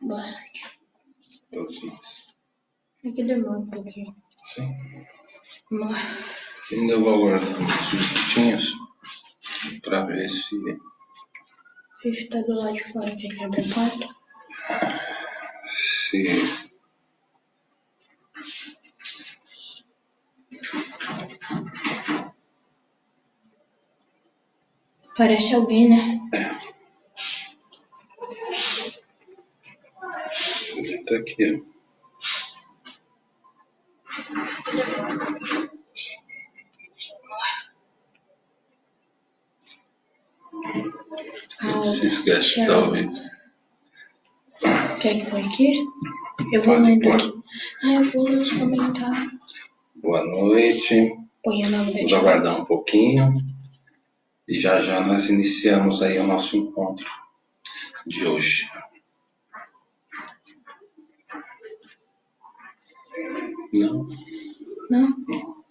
Boa noite. Todos nós. É que demora um pouquinho. Sim. Vamos lá. Ainda vou aguardar uns minutinhos para ver se... Fifi tá do lado de fora, quer abrir a porta? Se... Parece alguém, né? Tá aqui, ó. Ele se esquece que tá ao vivo. Quer que põe aqui? Eu vou lendo aqui. Eu vou ler os comentários. Boa noite. Põe o nome da Vamos tia. aguardar um pouquinho. E já já nós iniciamos aí o nosso encontro de hoje. Não? Não?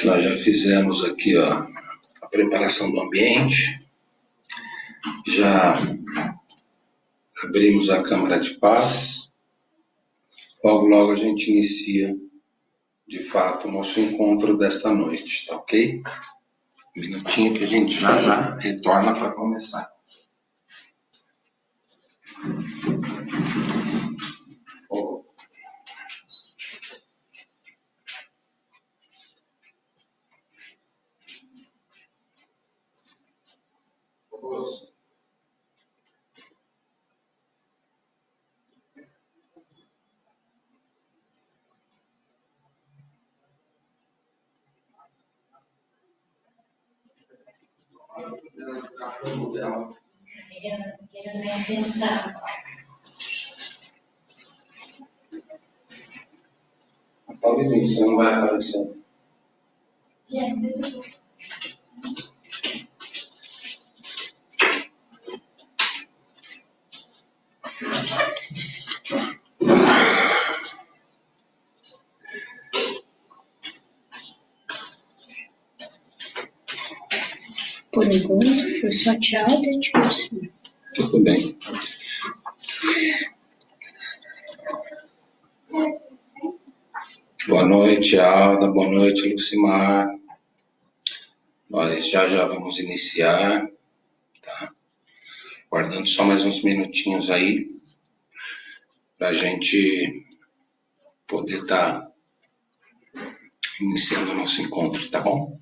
Nós já fizemos aqui, ó, a preparação do ambiente. Já abrimos a Câmara de Paz. Logo, logo a gente inicia, de fato, o nosso encontro desta noite, tá ok? Um minutinho que a gente já já retorna para começar. Oh. Apaga o vídeo, senão não vai aparecer. Por enquanto, foi só tchau e tipo assim. Tudo bem. Boa noite, Alda. Boa noite, Lucimar. Nós já já vamos iniciar, tá? Guardando só mais uns minutinhos aí para a gente poder estar iniciando o nosso encontro, tá bom?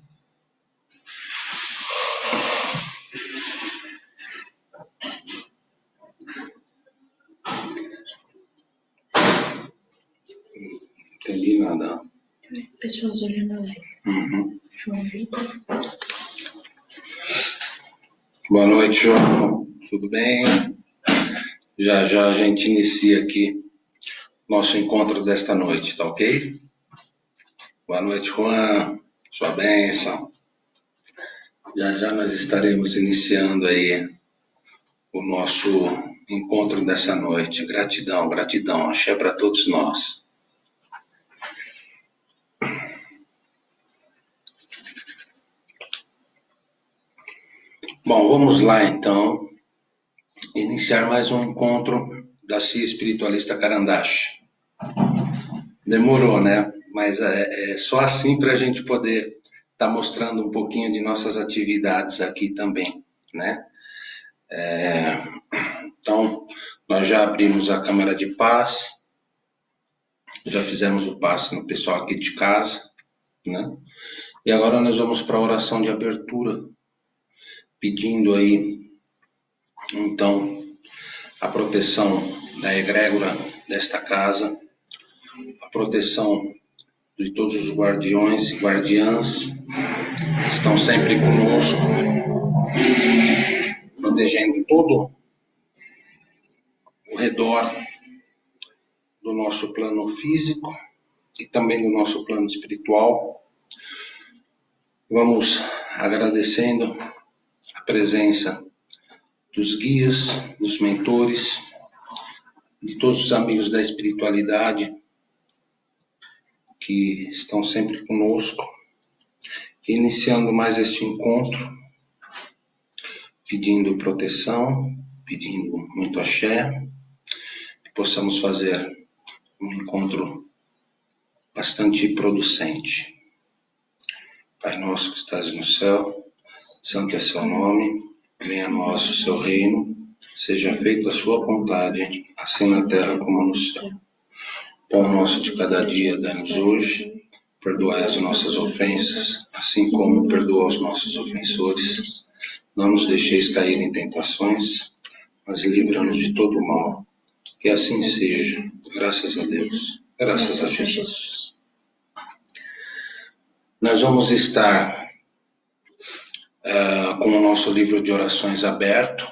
Não entendi nada. Pessoas olhando a live. Uhum. João Vitor. Boa noite, João. Tudo bem? Já já a gente inicia aqui nosso encontro desta noite, tá ok? Boa noite, Juan. Sua bênção. Já já nós estaremos iniciando aí o nosso encontro dessa noite. Gratidão, gratidão. Axé para todos nós. Bom, vamos lá então iniciar mais um encontro da CIA Espiritualista Carandache. Demorou, né? Mas é só assim para a gente poder estar mostrando um pouquinho de nossas atividades aqui também, né? Então, nós já abrimos a Câmara de Paz, já fizemos o passe no pessoal aqui de casa, né? E agora nós vamos para a oração de abertura, pedindo aí, então, a proteção da egrégora desta casa, a proteção de todos os guardiões e guardiãs que estão sempre conosco, protegendo todo o redor do nosso plano físico e também do nosso plano espiritual. Vamos agradecendo a presença dos guias, dos mentores, de todos os amigos da espiritualidade que estão sempre conosco Iniciando mais este encontro, pedindo proteção, pedindo muito axé, que possamos fazer um encontro bastante producente. Pai nosso que estás no céu, santo é seu nome, venha a nós o seu reino, seja feita a sua vontade, assim na terra como no céu. Pão nosso de cada dia dá-nos hoje, perdoai as nossas ofensas, assim como perdoa os nossos ofensores. Não nos deixeis cair em tentações, mas livra-nos de todo mal. Que assim seja, graças a Deus, graças a Jesus. Nós vamos estar com o nosso livro de orações aberto,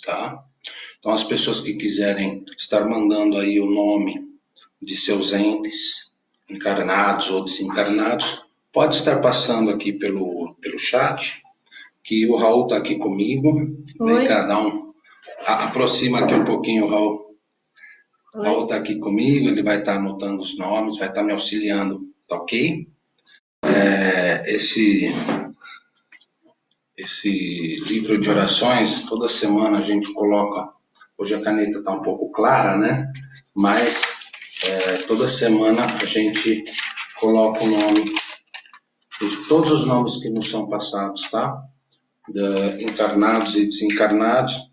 tá? Então as pessoas que quiserem estar mandando aí o nome de seus entes, encarnados ou desencarnados, pode estar passando aqui pelo chat, que o Raul está aqui comigo. Vem cá, dá aproxima aqui um pouquinho, Raul. O Raul está aqui comigo, ele vai estar anotando os nomes, vai estar me auxiliando, tá ok? Esse livro de orações, toda semana a gente coloca, hoje a caneta está um pouco clara, né? Mas toda semana a gente coloca o nome, todos os nomes que nos são passados, tá? Encarnados e desencarnados,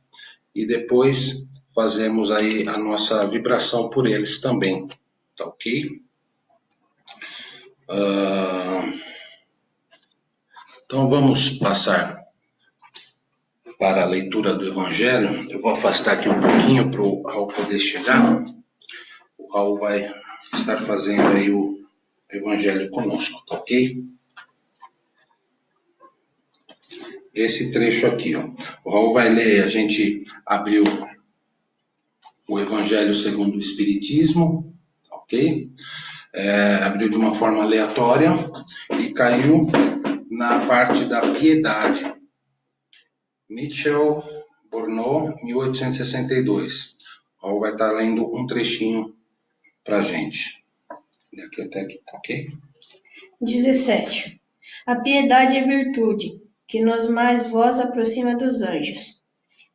e depois fazemos aí a nossa vibração por eles também, tá ok? Então vamos passar para a leitura do Evangelho. Eu vou afastar aqui um pouquinho para o Raul poder chegar. O Raul vai estar fazendo aí o Evangelho conosco, tá ok? Esse trecho aqui, ó. O Raul vai ler, a gente abriu o Evangelho segundo o Espiritismo, ok? Abriu de uma forma aleatória e caiu na parte da piedade. Michel Bourneau, 1862. O Raul vai estar lendo um trechinho para a gente. Daqui até aqui, tá ok? 17. A piedade é virtude, que nos mais vos aproxima dos anjos.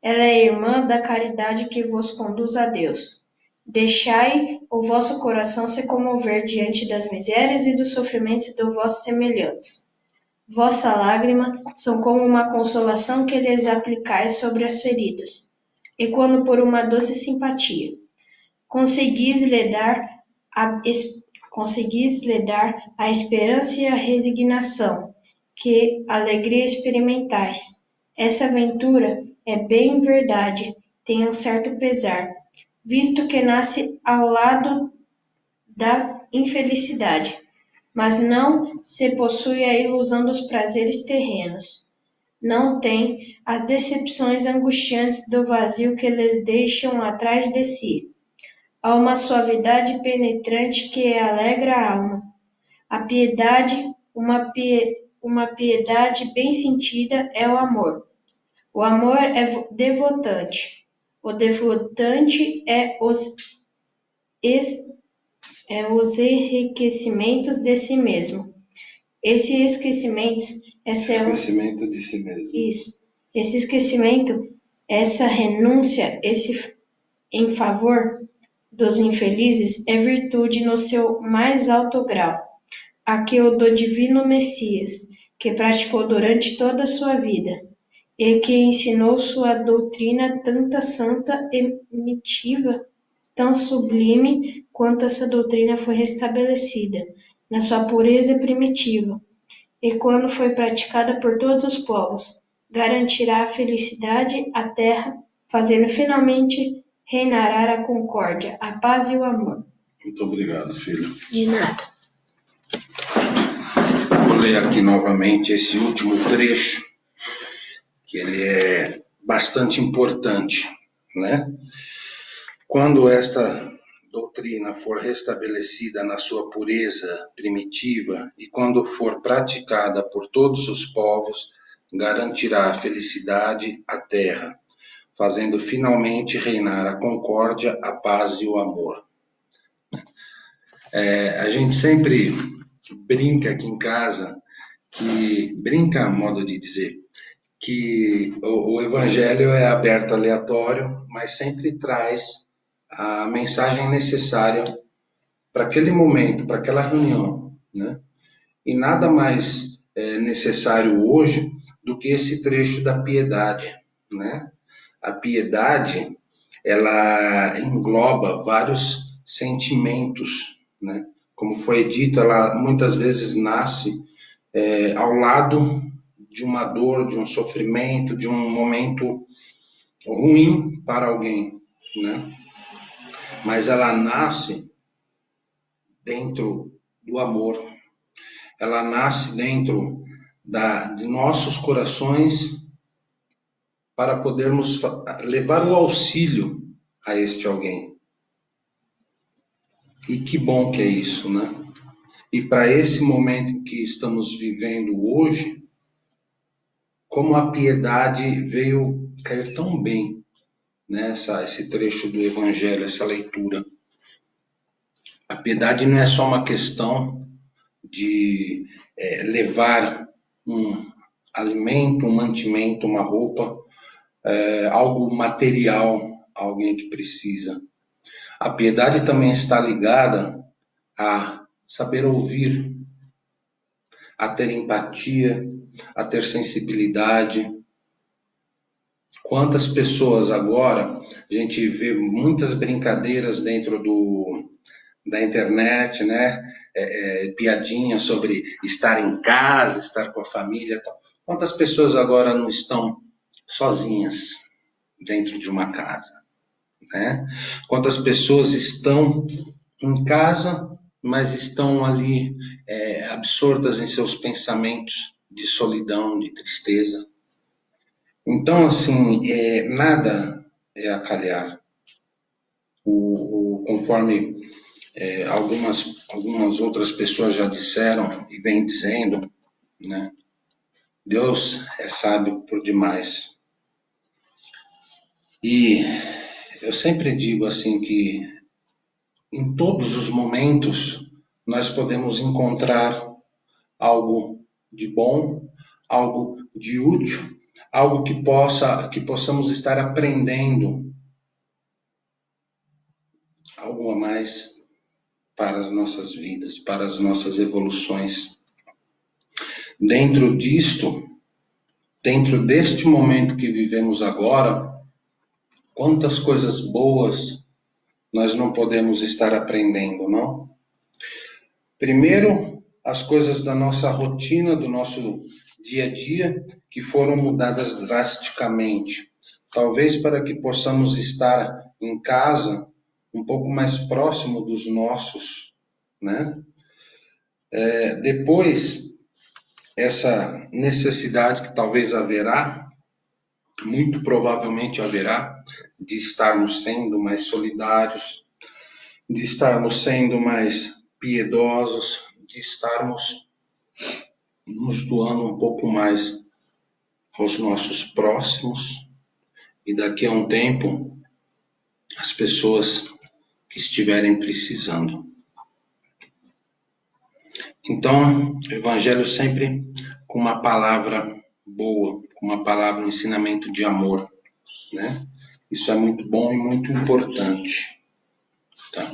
Ela é irmã da caridade que vos conduz a Deus. Deixai o vosso coração se comover diante das misérias e dos sofrimentos dos vossos semelhantes. Vossa lágrima são como uma consolação que lhes aplicais sobre as feridas, e quando por uma doce simpatia conseguis lhe dar a esperança e a resignação, que alegria experimentais. Essa aventura é bem verdade, tem um certo pesar, visto que nasce ao lado da infelicidade, mas não se possui a ilusão dos prazeres terrenos. Não tem as decepções angustiantes do vazio que lhes deixam atrás de si. Há uma suavidade penetrante que alegra a alma. A piedade, uma piedade bem sentida é o amor. O amor é devotante. O devotante é os enriquecimentos de si mesmo. Esse esquecimento de si mesmo. Isso. Esse esquecimento, essa renúncia, em favor dos infelizes é virtude no seu mais alto grau, aquele do divino Messias, que praticou durante toda a sua vida, e que ensinou sua doutrina tanta santa e mitiva, tão sublime quanto essa doutrina foi restabelecida, na sua pureza primitiva, e quando foi praticada por todos os povos, garantirá a felicidade à terra, fazendo finalmente reinará a concórdia, a paz e o amor. Muito obrigado, filho. De nada. Vou ler aqui novamente esse último trecho, que ele é bastante importante, né? Quando esta doutrina for restabelecida na sua pureza primitiva e quando for praticada por todos os povos, garantirá a felicidade à terra, fazendo finalmente reinar a concórdia, a paz e o amor. A gente sempre brinca aqui em casa que brinca, modo de dizer, que o evangelho é aberto aleatório, mas sempre traz a mensagem necessária para aquele momento, para aquela reunião, né? E nada mais necessário hoje do que esse trecho da piedade, né? A piedade, ela engloba vários sentimentos, né? Como foi dito, ela muitas vezes nasce ao lado de uma dor, de um sofrimento, de um momento ruim para alguém, né? Mas ela nasce dentro do amor, ela nasce dentro de nossos corações para podermos levar o auxílio a este alguém. E que bom que é isso, né? E para esse momento que estamos vivendo hoje, como a piedade veio cair tão bem, né? Esse trecho do Evangelho, essa leitura. A piedade não é só uma questão de levar um alimento, um mantimento, uma roupa, algo material a alguém que precisa. A piedade também está ligada a saber ouvir, a ter empatia, a ter sensibilidade. Quantas pessoas agora, a gente vê muitas brincadeiras dentro da internet, né? Piadinhas sobre estar em casa, estar com a família. Tal. Quantas pessoas agora não estão sozinhas dentro de uma casa, né? Quantas pessoas estão em casa, mas estão ali absortas em seus pensamentos de solidão, de tristeza. Então, assim, nada é a calhar. Conforme algumas outras pessoas já disseram e vêm dizendo, né? Deus é sábio por demais. E eu sempre digo assim que em todos os momentos nós podemos encontrar algo de bom, algo de útil, algo que possamos estar aprendendo algo a mais para as nossas vidas, para as nossas evoluções. Dentro disto, dentro deste momento que vivemos agora, quantas coisas boas nós não podemos estar aprendendo, não? Primeiro, as coisas da nossa rotina, do nosso dia a dia, que foram mudadas drasticamente. Talvez para que possamos estar em casa um pouco mais próximo dos nossos, né? Depois, essa necessidade que talvez haverá, muito provavelmente haverá, de estarmos sendo mais solidários, de estarmos sendo mais piedosos, de estarmos nos doando um pouco mais aos nossos próximos e daqui a um tempo as pessoas que estiverem precisando. Então, o Evangelho sempre com uma palavra boa, com uma palavra, um ensinamento de amor, né? Isso é muito bom e muito importante. Tá?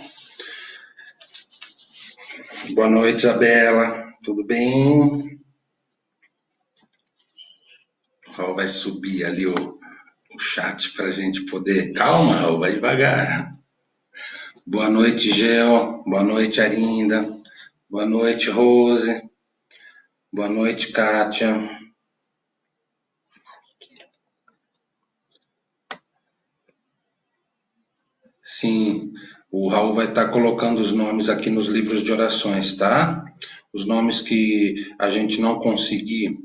Boa noite, Isabela. Tudo bem? O Raul vai subir ali o chat para a gente poder... Calma, Raul, vai devagar. Boa noite, Gel. Boa noite, Arinda. Boa noite, Rose. Boa noite, Kátia. Sim, o Raul vai estar colocando os nomes aqui nos livros de orações, tá? Os nomes que a gente não conseguir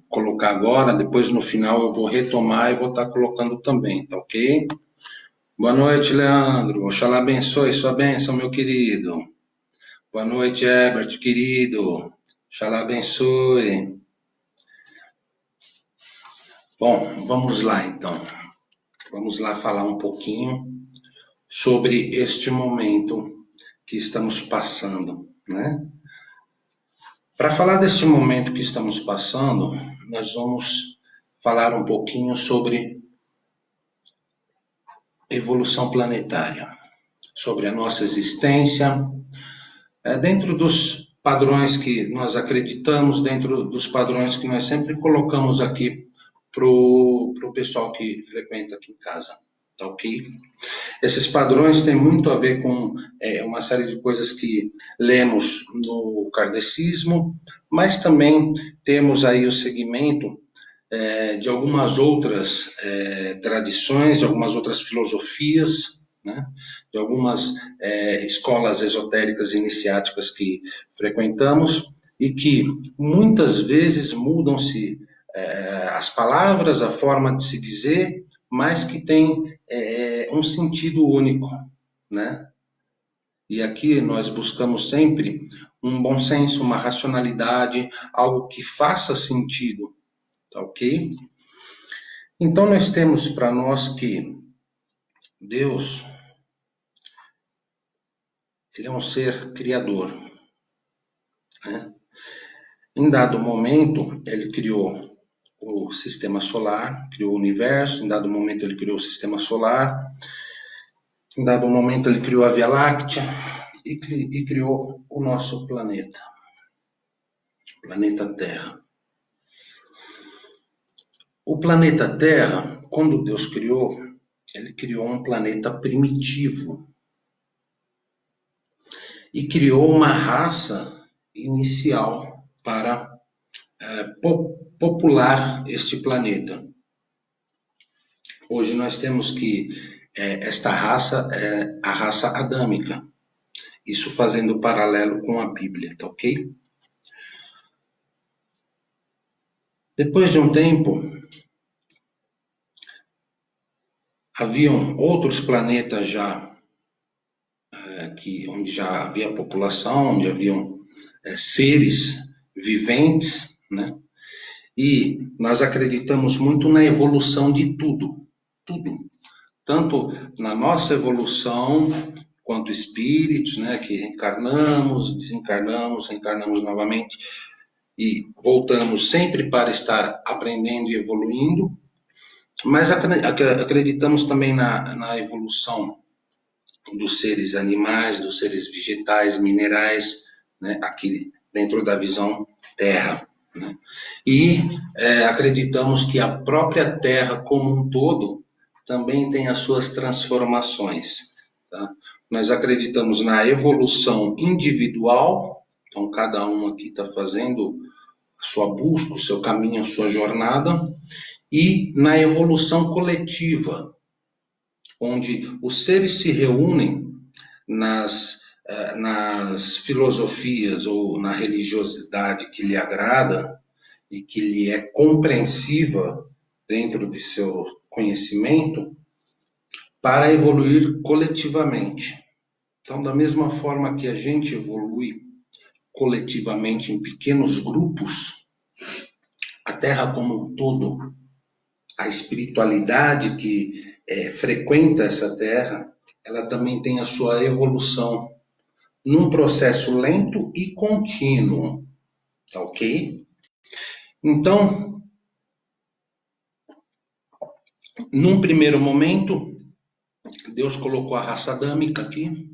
colocar agora, depois no final eu vou retomar e vou estar colocando também, tá ok? Boa noite, Leandro. Oxalá abençoe sua bênção, meu querido. Boa noite, Herbert, querido. Oxalá abençoe. Bom, vamos lá então. Vamos lá falar um pouquinho sobre este momento que estamos passando, né? Para falar deste momento que estamos passando, nós vamos falar um pouquinho sobre evolução planetária, sobre a nossa existência, dentro dos padrões que nós acreditamos, dentro dos padrões que nós sempre colocamos aqui para o pessoal que frequenta aqui em casa, tá ok? Esses padrões têm muito a ver com uma série de coisas que lemos no kardecismo, mas também temos aí o segmento de algumas outras tradições, de algumas outras filosofias, né? De algumas escolas esotéricas iniciáticas que frequentamos e que muitas vezes mudam-se as palavras, a forma de se dizer, mas que tem um sentido único, né? E aqui nós buscamos sempre um bom senso, uma racionalidade, algo que faça sentido, tá ok? Então nós temos para nós que Deus, ele é um ser criador, né? Em dado momento, ele criou o sistema solar, criou o universo, em dado momento ele criou o sistema solar, em dado momento ele criou a Via Láctea e criou o nosso planeta, planeta Terra. O planeta Terra, quando Deus criou, ele criou um planeta primitivo e criou uma raça inicial para popular este planeta. Hoje nós temos que esta raça é a raça adâmica, isso fazendo paralelo com a Bíblia, tá ok? Depois de um tempo, haviam outros planetas já, onde já havia população, onde haviam seres viventes, né? E nós acreditamos muito na evolução de tudo, tudo. Tanto na nossa evolução, quanto espíritos, né, que reencarnamos, desencarnamos, reencarnamos novamente e voltamos sempre para estar aprendendo e evoluindo, mas acreditamos também na evolução dos seres animais, dos seres vegetais, minerais, né, aqui dentro da visão Terra. Né? E acreditamos que a própria Terra como um todo também tem as suas transformações. Tá? Nós acreditamos na evolução individual, então cada um aqui está fazendo a sua busca, o seu caminho, a sua jornada, e na evolução coletiva, onde os seres se reúnem nas filosofias ou na religiosidade que lhe agrada e que lhe é compreensiva dentro de seu conhecimento, para evoluir coletivamente. Então, da mesma forma que a gente evolui coletivamente em pequenos grupos, a Terra como um todo, a espiritualidade que frequenta essa Terra, ela também tem a sua evolução num processo lento e contínuo, tá ok? Então, num primeiro momento, Deus colocou a raça adâmica aqui,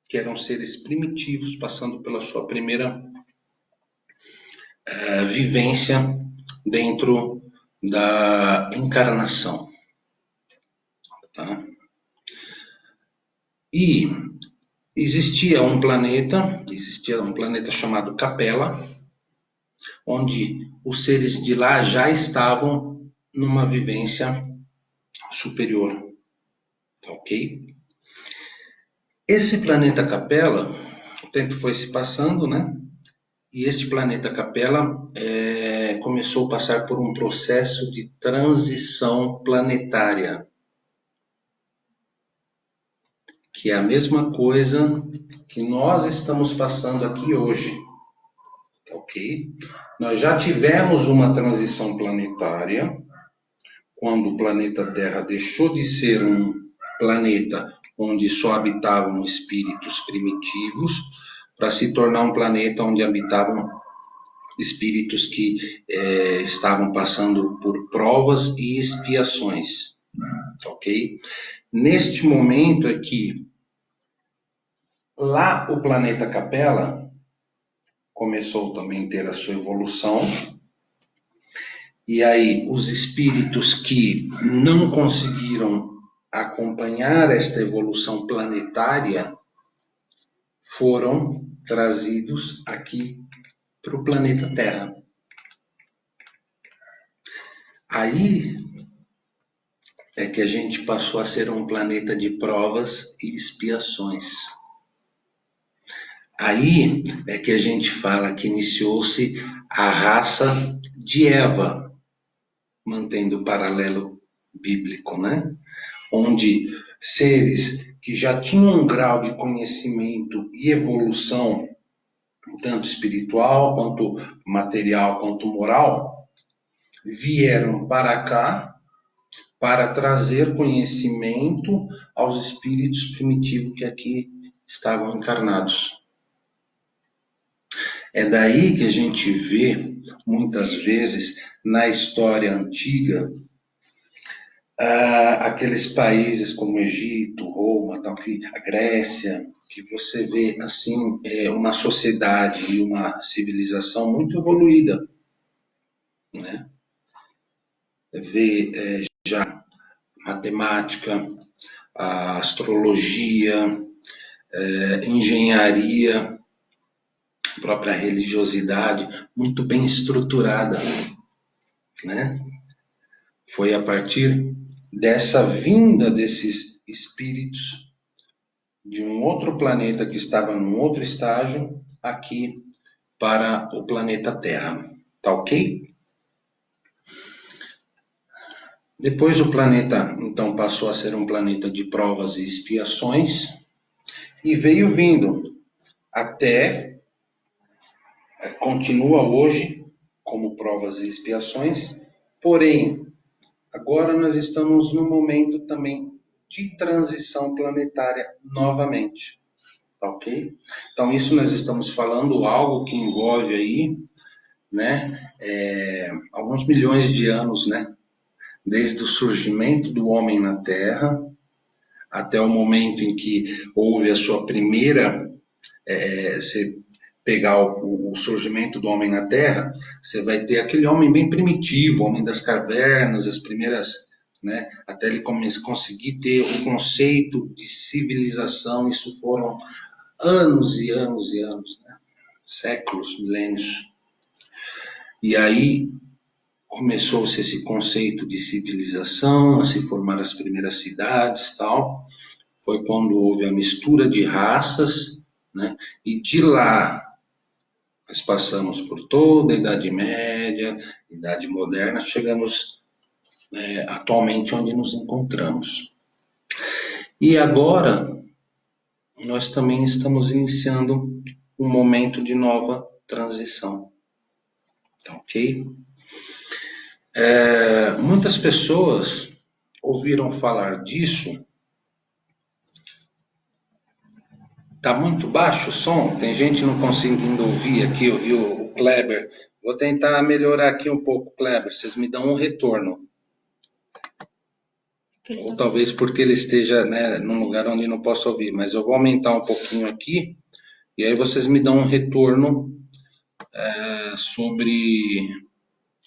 que eram seres primitivos, passando pela sua primeira vivência dentro da encarnação. Tá? E existia um planeta chamado Capela, onde os seres de lá já estavam numa vivência superior, tá ok? Esse planeta Capela, o tempo foi se passando, né? E este planeta Capela começou a passar por um processo de transição planetária, que é a mesma coisa que nós estamos passando aqui hoje, ok? Nós já tivemos uma transição planetária, quando o planeta Terra deixou de ser um planeta onde só habitavam espíritos primitivos, para se tornar um planeta onde habitavam espíritos que estavam passando por provas e expiações, ok? Neste momento aqui, lá o planeta Capela começou também a ter a sua evolução, e aí os espíritos que não conseguiram acompanhar esta evolução planetária foram trazidos aqui para o planeta Terra. Aí é que a gente passou a ser um planeta de provas e expiações. Aí é que a gente fala que iniciou-se a raça de Eva, mantendo o paralelo bíblico, né? Onde seres que já tinham um grau de conhecimento e evolução, tanto espiritual, quanto material, quanto moral, vieram para cá para trazer conhecimento aos espíritos primitivos que aqui estavam encarnados. É daí que a gente vê, muitas vezes, na história antiga, aqueles países como Egito, Roma, tal, a Grécia, que você vê assim uma sociedade e uma civilização muito evoluída, né? Vê já matemática, a astrologia, engenharia, própria religiosidade muito bem estruturada, né? Foi a partir dessa vinda desses espíritos de um outro planeta que estava num outro estágio aqui para o planeta Terra, tá ok? Depois o planeta então passou a ser um planeta de provas e expiações e veio vindo até continua hoje como provas e expiações, porém agora nós estamos num momento também de transição planetária novamente, ok? Então isso nós estamos falando algo que envolve aí, né, alguns milhões de anos, né, desde o surgimento do homem na Terra até o momento em que houve a sua primeira, você pegar o surgimento do homem na Terra, você vai ter aquele homem bem primitivo, homem das cavernas, as primeiras, né, até ele conseguir ter o conceito de civilização, isso foram anos e anos e anos, né, séculos, milênios. E aí começou-se esse conceito de civilização, a se formar as primeiras cidades, tal. Foi quando houve a mistura de raças, né? E de lá nós passamos por toda a Idade Média, Idade Moderna, chegamos atualmente onde nos encontramos. E agora nós também estamos iniciando um momento de nova transição, ok? Muitas pessoas ouviram falar disso. Tá muito baixo o som? Tem gente não conseguindo ouvir aqui, ouvir o Kleber. Vou tentar melhorar aqui um pouco, Kleber. Vocês me dão um retorno. Ou talvez porque ele esteja, né, num lugar onde não posso ouvir. Mas eu vou aumentar um pouquinho aqui. E aí vocês me dão um retorno sobre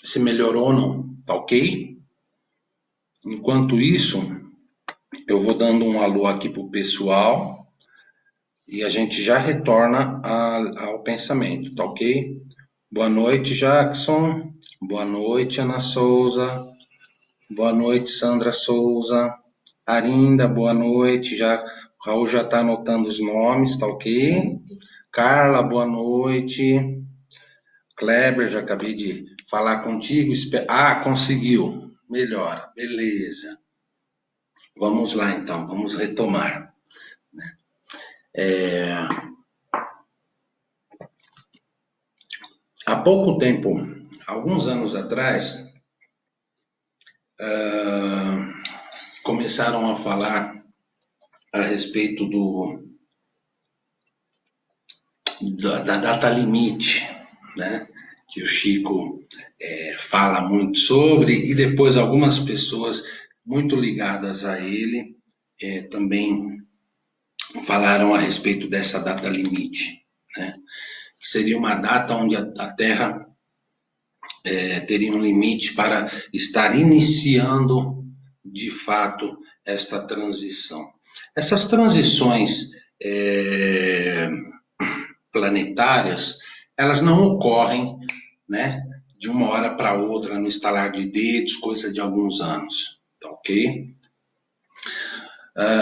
se melhorou ou não. Tá ok? Enquanto isso, eu vou dando um alô aqui pro pessoal. E a gente já retorna ao pensamento, tá ok? Boa noite, Jackson. Boa noite, Ana Souza. Boa noite, Sandra Souza. Arinda, boa noite. O Raul já está anotando os nomes, tá ok? Carla, boa noite. Kleber, já acabei de falar contigo. Conseguiu. Melhora, beleza. Vamos lá então, vamos retomar. Há pouco tempo, alguns anos atrás, começaram a falar a respeito da data limite, né? que o Chico fala muito sobre, e depois algumas pessoas muito ligadas a ele também falaram a respeito dessa data limite, né? Que seria uma data onde a Terra teria um limite para estar iniciando de fato esta transição. Essas transições planetárias, elas não ocorrem, né, de uma hora para outra, no estalar de dedos, coisa de alguns anos, tá ok?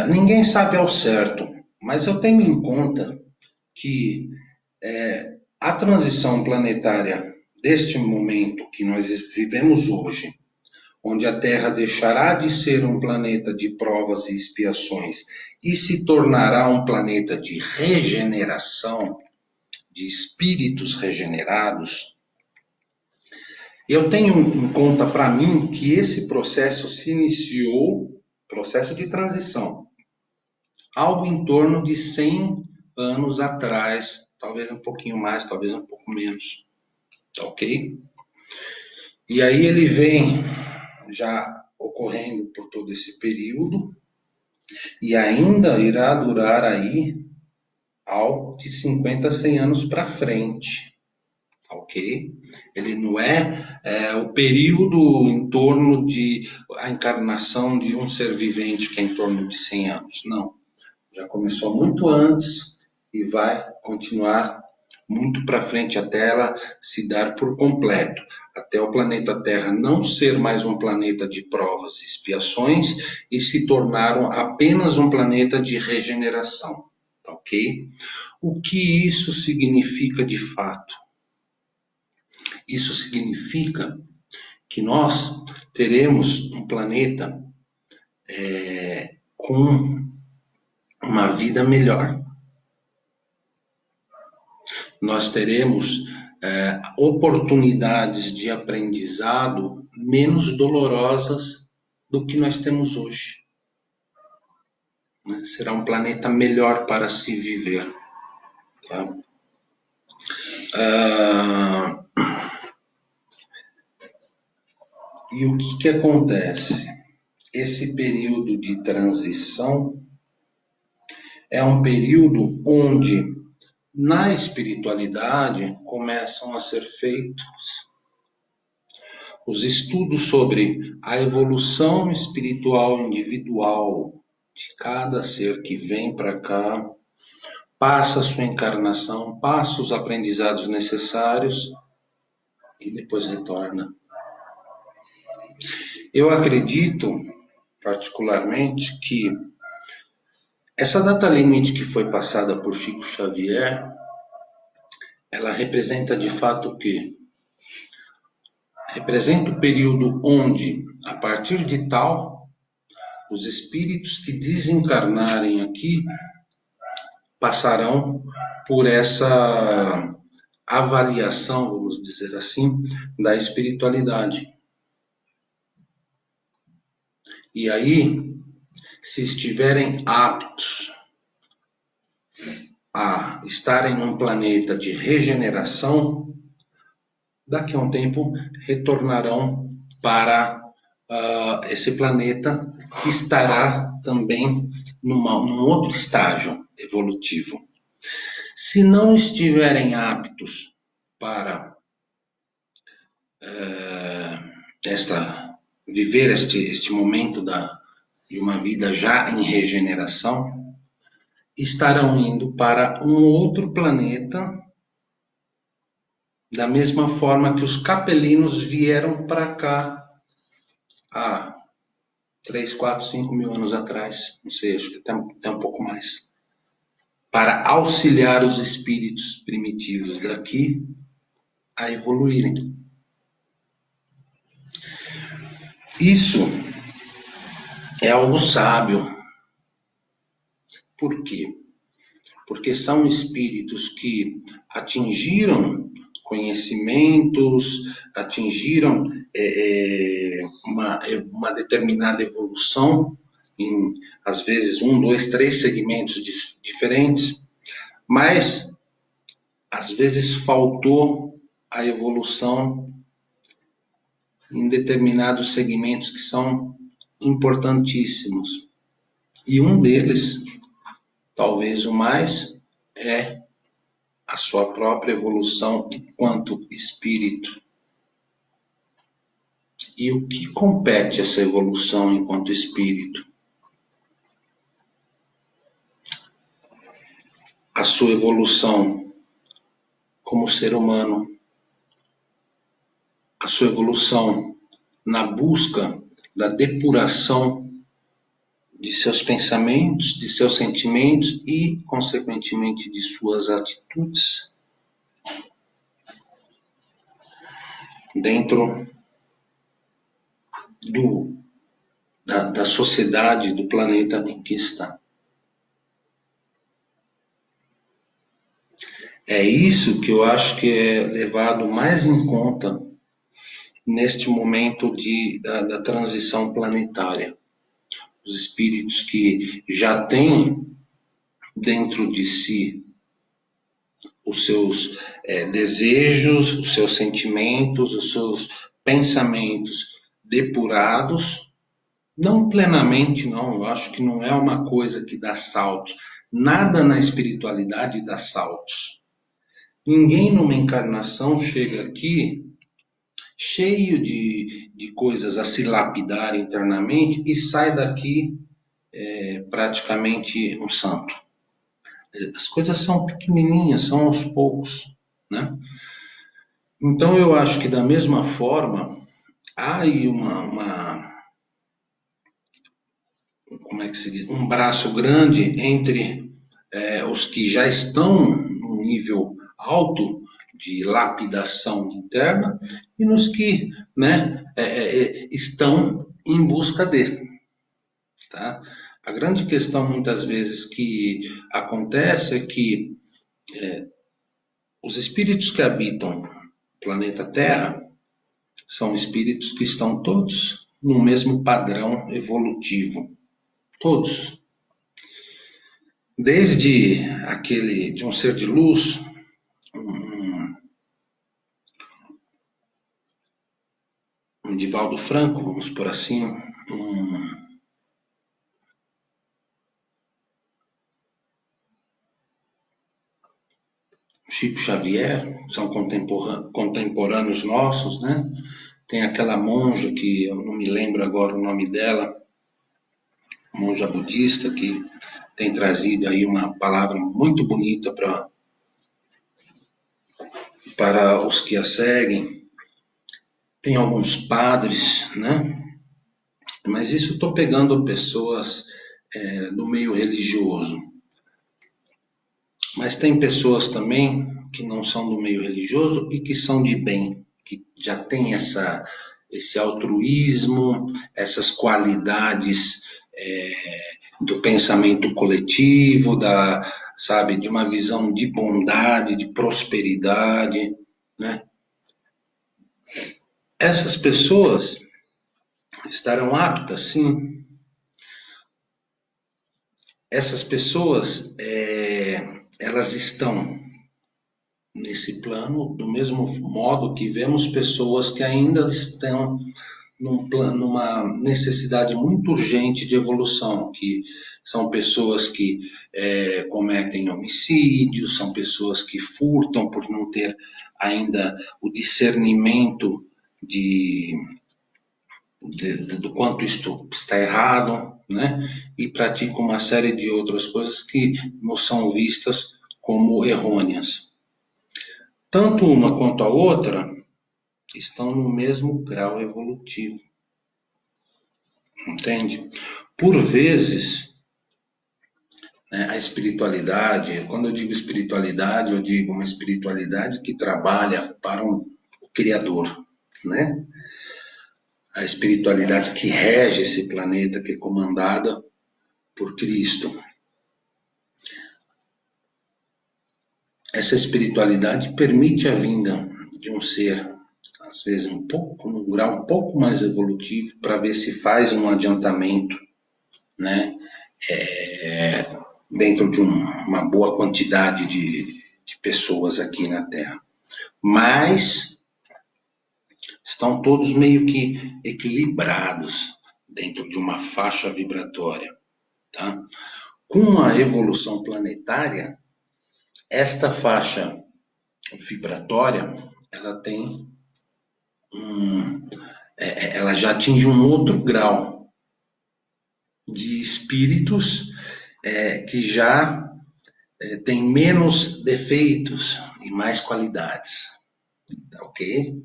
Ninguém sabe ao certo, mas eu tenho em conta que a transição planetária deste momento que nós vivemos hoje, onde a Terra deixará de ser um planeta de provas e expiações e se tornará um planeta de regeneração, de espíritos regenerados, eu tenho em conta para mim que esse processo se iniciou, processo de transição, algo em torno de 100 anos atrás, talvez um pouquinho mais, talvez um pouco menos, tá ok? E aí ele vem já ocorrendo por todo esse período e ainda irá durar aí algo de 50 a 100 anos para frente, ok? Ele não o período em torno de a encarnação de um ser vivente que é em torno de 100 anos, não. Já começou muito antes e vai continuar muito para frente até ela se dar por completo, até o planeta Terra não ser mais um planeta de provas e expiações e se tornar apenas um planeta de regeneração, tá ok? O que isso significa de fato? Isso significa que nós teremos um planeta com uma vida melhor. Nós teremos oportunidades de aprendizado menos dolorosas do que nós temos hoje. Será um planeta melhor para se viver. Tá? E o que acontece? Esse período de transição é um período onde, na espiritualidade, começam a ser feitos os estudos sobre a evolução espiritual individual de cada ser que vem para cá, passa a sua encarnação, passa os aprendizados necessários e depois retorna. Eu acredito, particularmente, que essa data limite que foi passada por Chico Xavier, ela representa de fato o quê? Representa o período onde, a partir de tal, os espíritos que desencarnarem aqui passarão por essa avaliação, vamos dizer assim, da espiritualidade. E aí, se estiverem aptos a estarem num planeta de regeneração, daqui a um tempo retornarão para esse planeta que estará também num outro estágio evolutivo. Se não estiverem aptos para viver este momento de uma vida já em regeneração, estarão indo para um outro planeta, da mesma forma que os capelinos vieram para cá há 3, 4, 5 mil anos atrás, não sei, acho que até um pouco mais, para auxiliar os espíritos primitivos daqui a evoluírem. Isso é algo sábio. Por quê? Porque são espíritos que atingiram conhecimentos, atingiram uma determinada evolução em, às vezes, 1, 2, 3 segmentos diferentes, mas às vezes faltou a evolução em determinados segmentos que são importantíssimos. E um deles, talvez o mais, é a sua própria evolução enquanto espírito. E o que compete essa evolução enquanto espírito? A sua evolução como ser humano, a sua evolução na busca da depuração de seus pensamentos, de seus sentimentos e, consequentemente, de suas atitudes dentro da sociedade, do planeta em que está. É isso que eu acho que é levado mais em conta neste momento da transição planetária. Os espíritos que já têm dentro de si os seus desejos, os seus sentimentos, os seus pensamentos depurados, não plenamente, não, eu acho que não é uma coisa que dá saltos. Nada na espiritualidade dá saltos. Ninguém numa encarnação chega aqui cheio de coisas a se lapidar internamente e sai daqui praticamente um santo. As coisas são pequenininhas, são aos poucos, né? Então eu acho que da mesma forma há aí como é que se diz, um braço grande entre os que já estão num nível alto de lapidação interna e nos que, né, estão em busca de. Tá? A grande questão muitas vezes que acontece é que os espíritos que habitam o planeta Terra são espíritos que estão todos no mesmo padrão evolutivo. Todos. Desde aquele de um ser de luz, um Divaldo Franco, vamos por assim, um Chico Xavier, são contemporâneos nossos, né? Tem aquela monja que eu não me lembro agora o nome dela, monja budista, que tem trazido aí uma palavra muito bonita para os que a seguem. Tem alguns padres, né? Mas isso estou pegando pessoas do meio religioso. Mas tem pessoas também que não são do meio religioso e que são de bem, que já tem esse altruísmo, essas qualidades do pensamento coletivo, sabe, de uma visão de bondade, de prosperidade, né? Essas pessoas estarão aptas, sim. Essas pessoas, elas estão nesse plano do mesmo modo que vemos pessoas que ainda estão numa necessidade muito urgente de evolução, que são pessoas que cometem homicídios, são pessoas que furtam por não ter ainda o discernimento do quanto isto está errado, né? E praticam uma série de outras coisas que não são vistas como errôneas. Tanto uma quanto a outra estão no mesmo grau evolutivo. Entende? Por vezes, né, a espiritualidade, quando eu digo espiritualidade, eu digo uma espiritualidade que trabalha para o Criador, né? A espiritualidade que rege esse planeta, que é comandada por Cristo. Essa espiritualidade permite a vinda de um ser, às vezes num grau um pouco mais evolutivo, para ver se faz um adiantamento, né? Dentro de uma boa quantidade de pessoas aqui na Terra. Mas estão todos meio que equilibrados dentro de uma faixa vibratória, tá? Com a evolução planetária, esta faixa vibratória, ela tem ela já atinge um outro grau de espíritos que já tem menos defeitos e mais qualidades, tá ok?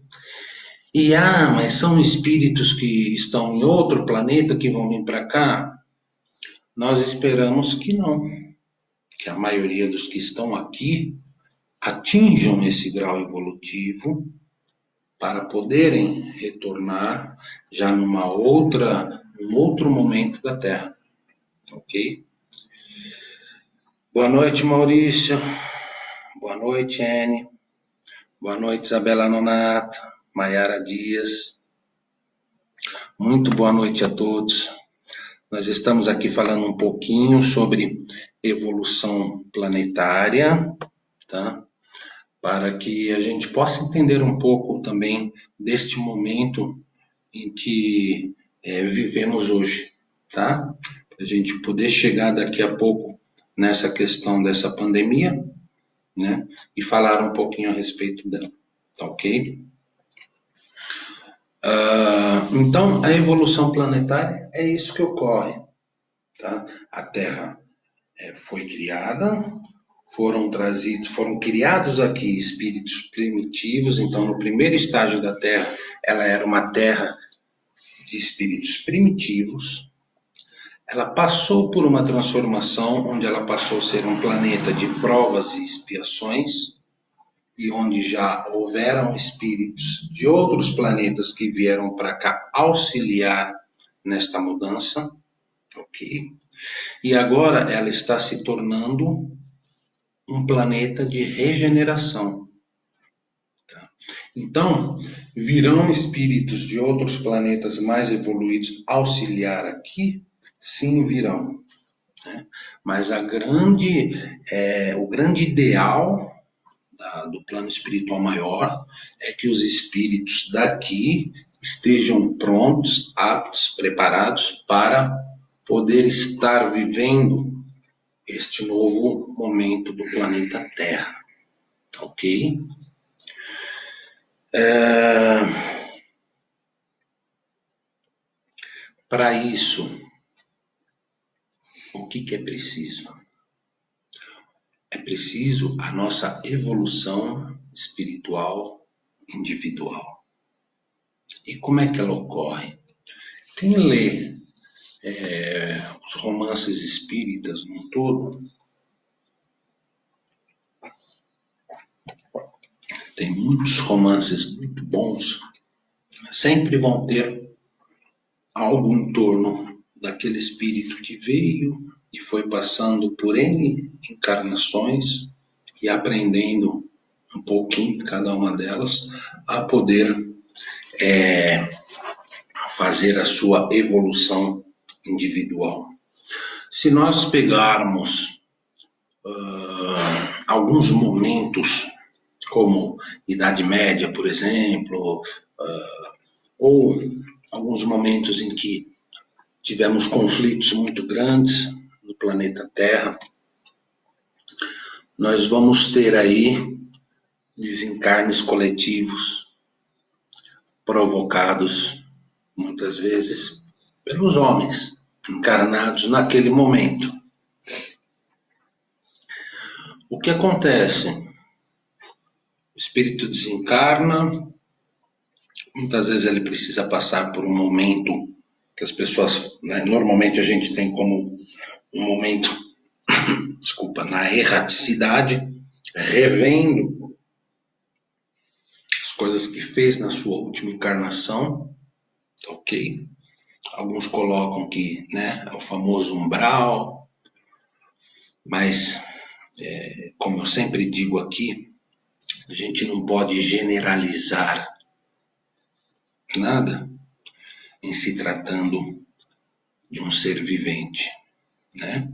Mas são espíritos que estão em outro planeta que vão vir para cá? Nós esperamos que não, que a maioria dos que estão aqui atinjam esse grau evolutivo para poderem retornar já num outro momento da Terra, ok? Boa noite, Maurício. Boa noite, Anne. Boa noite, Isabela Nonato, Maiara Dias. Muito boa noite a todos. Nós estamos aqui falando um pouquinho sobre evolução planetária, tá? Para que a gente possa entender um pouco também deste momento em que vivemos hoje, tá? Para a gente poder chegar daqui a pouco nessa questão dessa pandemia, né? E falar um pouquinho a respeito dela, tá ok? Então, a evolução planetária é isso que ocorre, tá? A Terra foi criada, foram criados aqui espíritos primitivos. Então, no primeiro estágio da Terra, ela era uma Terra de espíritos primitivos. Ela passou por uma transformação, onde ela passou a ser um planeta de provas e expiações, e onde já houveram espíritos de outros planetas que vieram para cá auxiliar nesta mudança, ok? E agora ela está se tornando um planeta de regeneração. Tá? Então, virão espíritos de outros planetas mais evoluídos auxiliar aqui? Sim, virão. Né? Mas o grande ideal do plano espiritual maior é que os espíritos daqui estejam prontos, aptos, preparados para poder estar vivendo este novo momento do planeta Terra, ok? Para isso, o que é preciso? É preciso a nossa evolução espiritual individual. E como é que ela ocorre? Quem lê os romances espíritas no todo, tem muitos romances muito bons, sempre vão ter algo em torno daquele espírito que veio e foi passando por N encarnações e aprendendo um pouquinho cada uma delas a poder fazer a sua evolução individual. Se nós pegarmos alguns momentos, como Idade Média, por exemplo, ou alguns momentos em que tivemos conflitos muito grandes no planeta Terra, nós vamos ter aí desencarnes coletivos provocados muitas vezes pelos homens encarnados naquele momento. O que acontece? O espírito desencarna, muitas vezes ele precisa passar por um momento que as pessoas, normalmente a gente tem como um momento, na erraticidade, revendo as coisas que fez na sua última encarnação, ok? Alguns colocam que é o famoso umbral, mas, como eu sempre digo aqui, a gente não pode generalizar nada em se tratando de um ser vivente, né?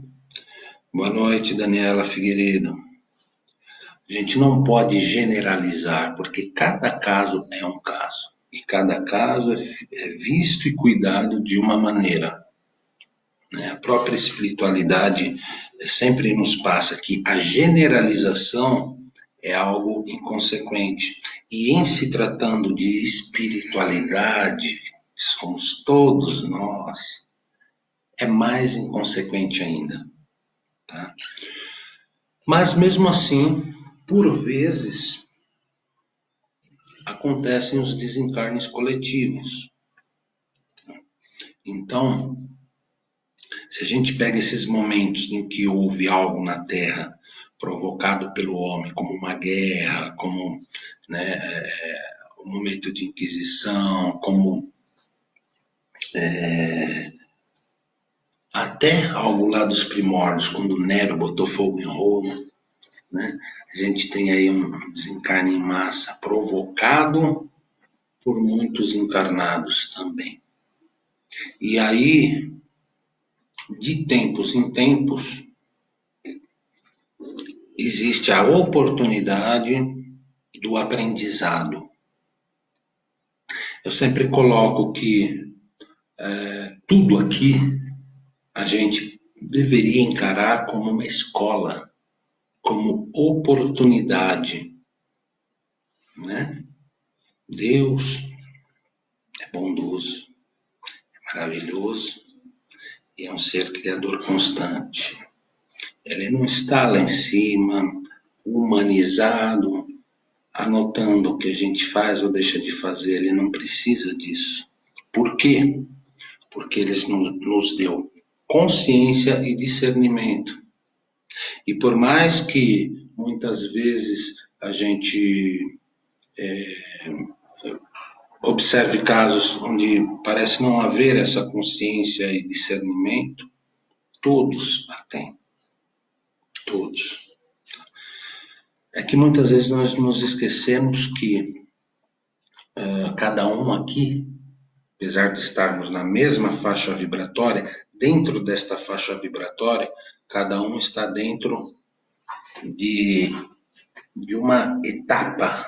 Boa noite, Daniela Figueiredo. A gente não pode generalizar, porque cada caso é um caso, e cada caso é visto e cuidado de uma maneira. A própria espiritualidade sempre nos passa que a generalização é algo inconsequente. E em se tratando de espiritualidade, somos todos nós, é mais inconsequente ainda. Tá? Mas mesmo assim, por vezes, acontecem os desencarnes coletivos. Então, se a gente pega esses momentos em que houve algo na Terra provocado pelo homem, como uma guerra, como um momento de inquisição, como até algo lá dos primórdios, quando Nero botou fogo em Roma, né? A gente tem aí um desencarne em massa provocado por muitos encarnados também. E aí, de tempos em tempos, existe a oportunidade do aprendizado. Eu sempre coloco que tudo aqui a gente deveria encarar como uma escola, como oportunidade, né? Deus é bondoso, é maravilhoso e é um ser criador constante. Ele não está lá em cima, humanizado, anotando o que a gente faz ou deixa de fazer. Ele não precisa disso. Por quê? Porque ele nos deu consciência e discernimento. E por mais que muitas vezes a gente observe casos onde parece não haver essa consciência e discernimento, todos a têm. Todos. É que muitas vezes nós nos esquecemos que cada um aqui, apesar de estarmos na mesma faixa vibratória, dentro desta faixa vibratória, cada um está dentro de uma etapa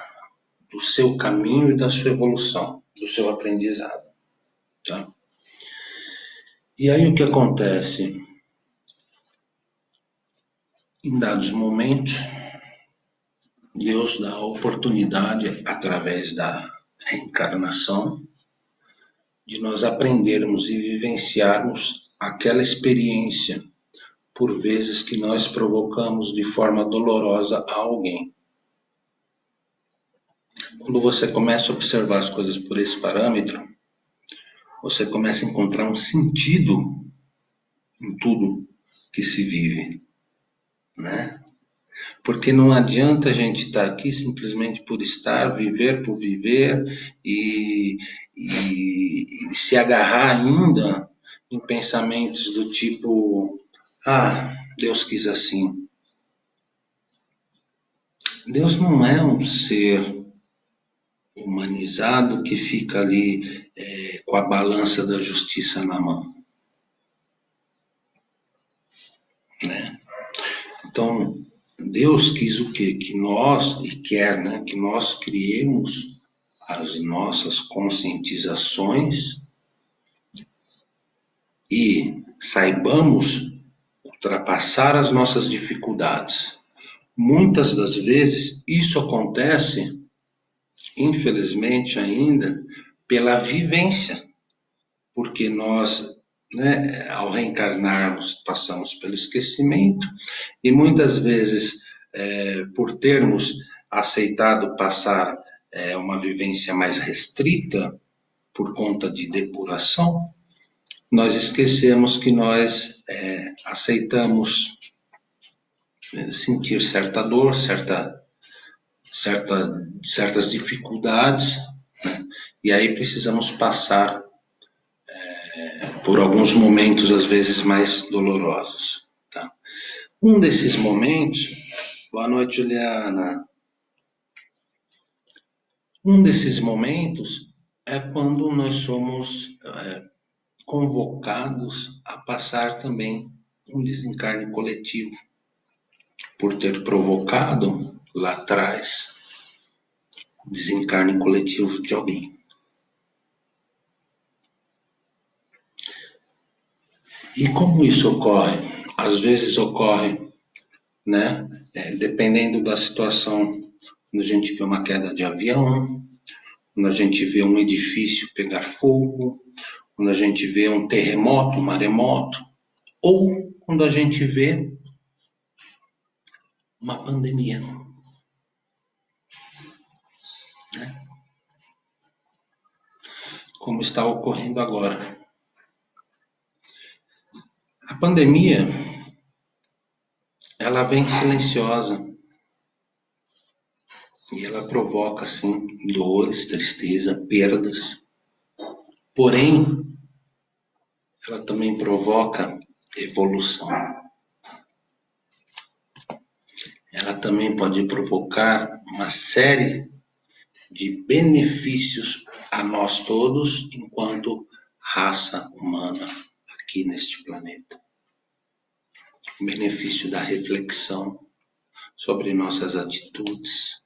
do seu caminho e da sua evolução, do seu aprendizado. Tá? E aí o que acontece? Em dados momentos, Deus dá a oportunidade, através da reencarnação, de nós aprendermos e vivenciarmos aquela experiência, por vezes que nós provocamos de forma dolorosa a alguém. Quando você começa a observar as coisas por esse parâmetro, você começa a encontrar um sentido em tudo que se vive, né? Porque não adianta a gente estar aqui simplesmente por estar, viver por viver e se agarrar ainda em pensamentos do tipo, Deus quis assim. Deus não é um ser humanizado que fica ali com a balança da justiça na mão, né? Então, Deus quis o quê? Que nós, e quer, né? Que nós criemos as nossas conscientizações e saibamos ultrapassar as nossas dificuldades. Muitas das vezes isso acontece, infelizmente ainda, pela vivência, porque nós, né, ao reencarnarmos, passamos pelo esquecimento e muitas vezes, por termos aceitado passar uma vivência mais restrita, por conta de depuração, nós esquecemos que nós aceitamos sentir certa dor, certas dificuldades, né? E aí precisamos passar por alguns momentos, às vezes, mais dolorosos. Tá? Um desses momentos, boa noite, Juliana. Um desses momentos é quando nós somos convocados a passar também um desencarne coletivo, por ter provocado lá atrás desencarne coletivo de alguém. E como isso ocorre? Às vezes ocorre, né? Dependendo da situação, quando a gente vê uma queda de avião, quando a gente vê um edifício pegar fogo, quando a gente vê um terremoto, um maremoto, ou quando a gente vê uma pandemia, né? Como está ocorrendo agora. A pandemia, ela vem silenciosa e ela provoca, sim, dores, tristeza, perdas. Porém, ela também provoca evolução. Ela também pode provocar uma série de benefícios a nós todos enquanto raça humana aqui neste planeta. O benefício da reflexão sobre nossas atitudes,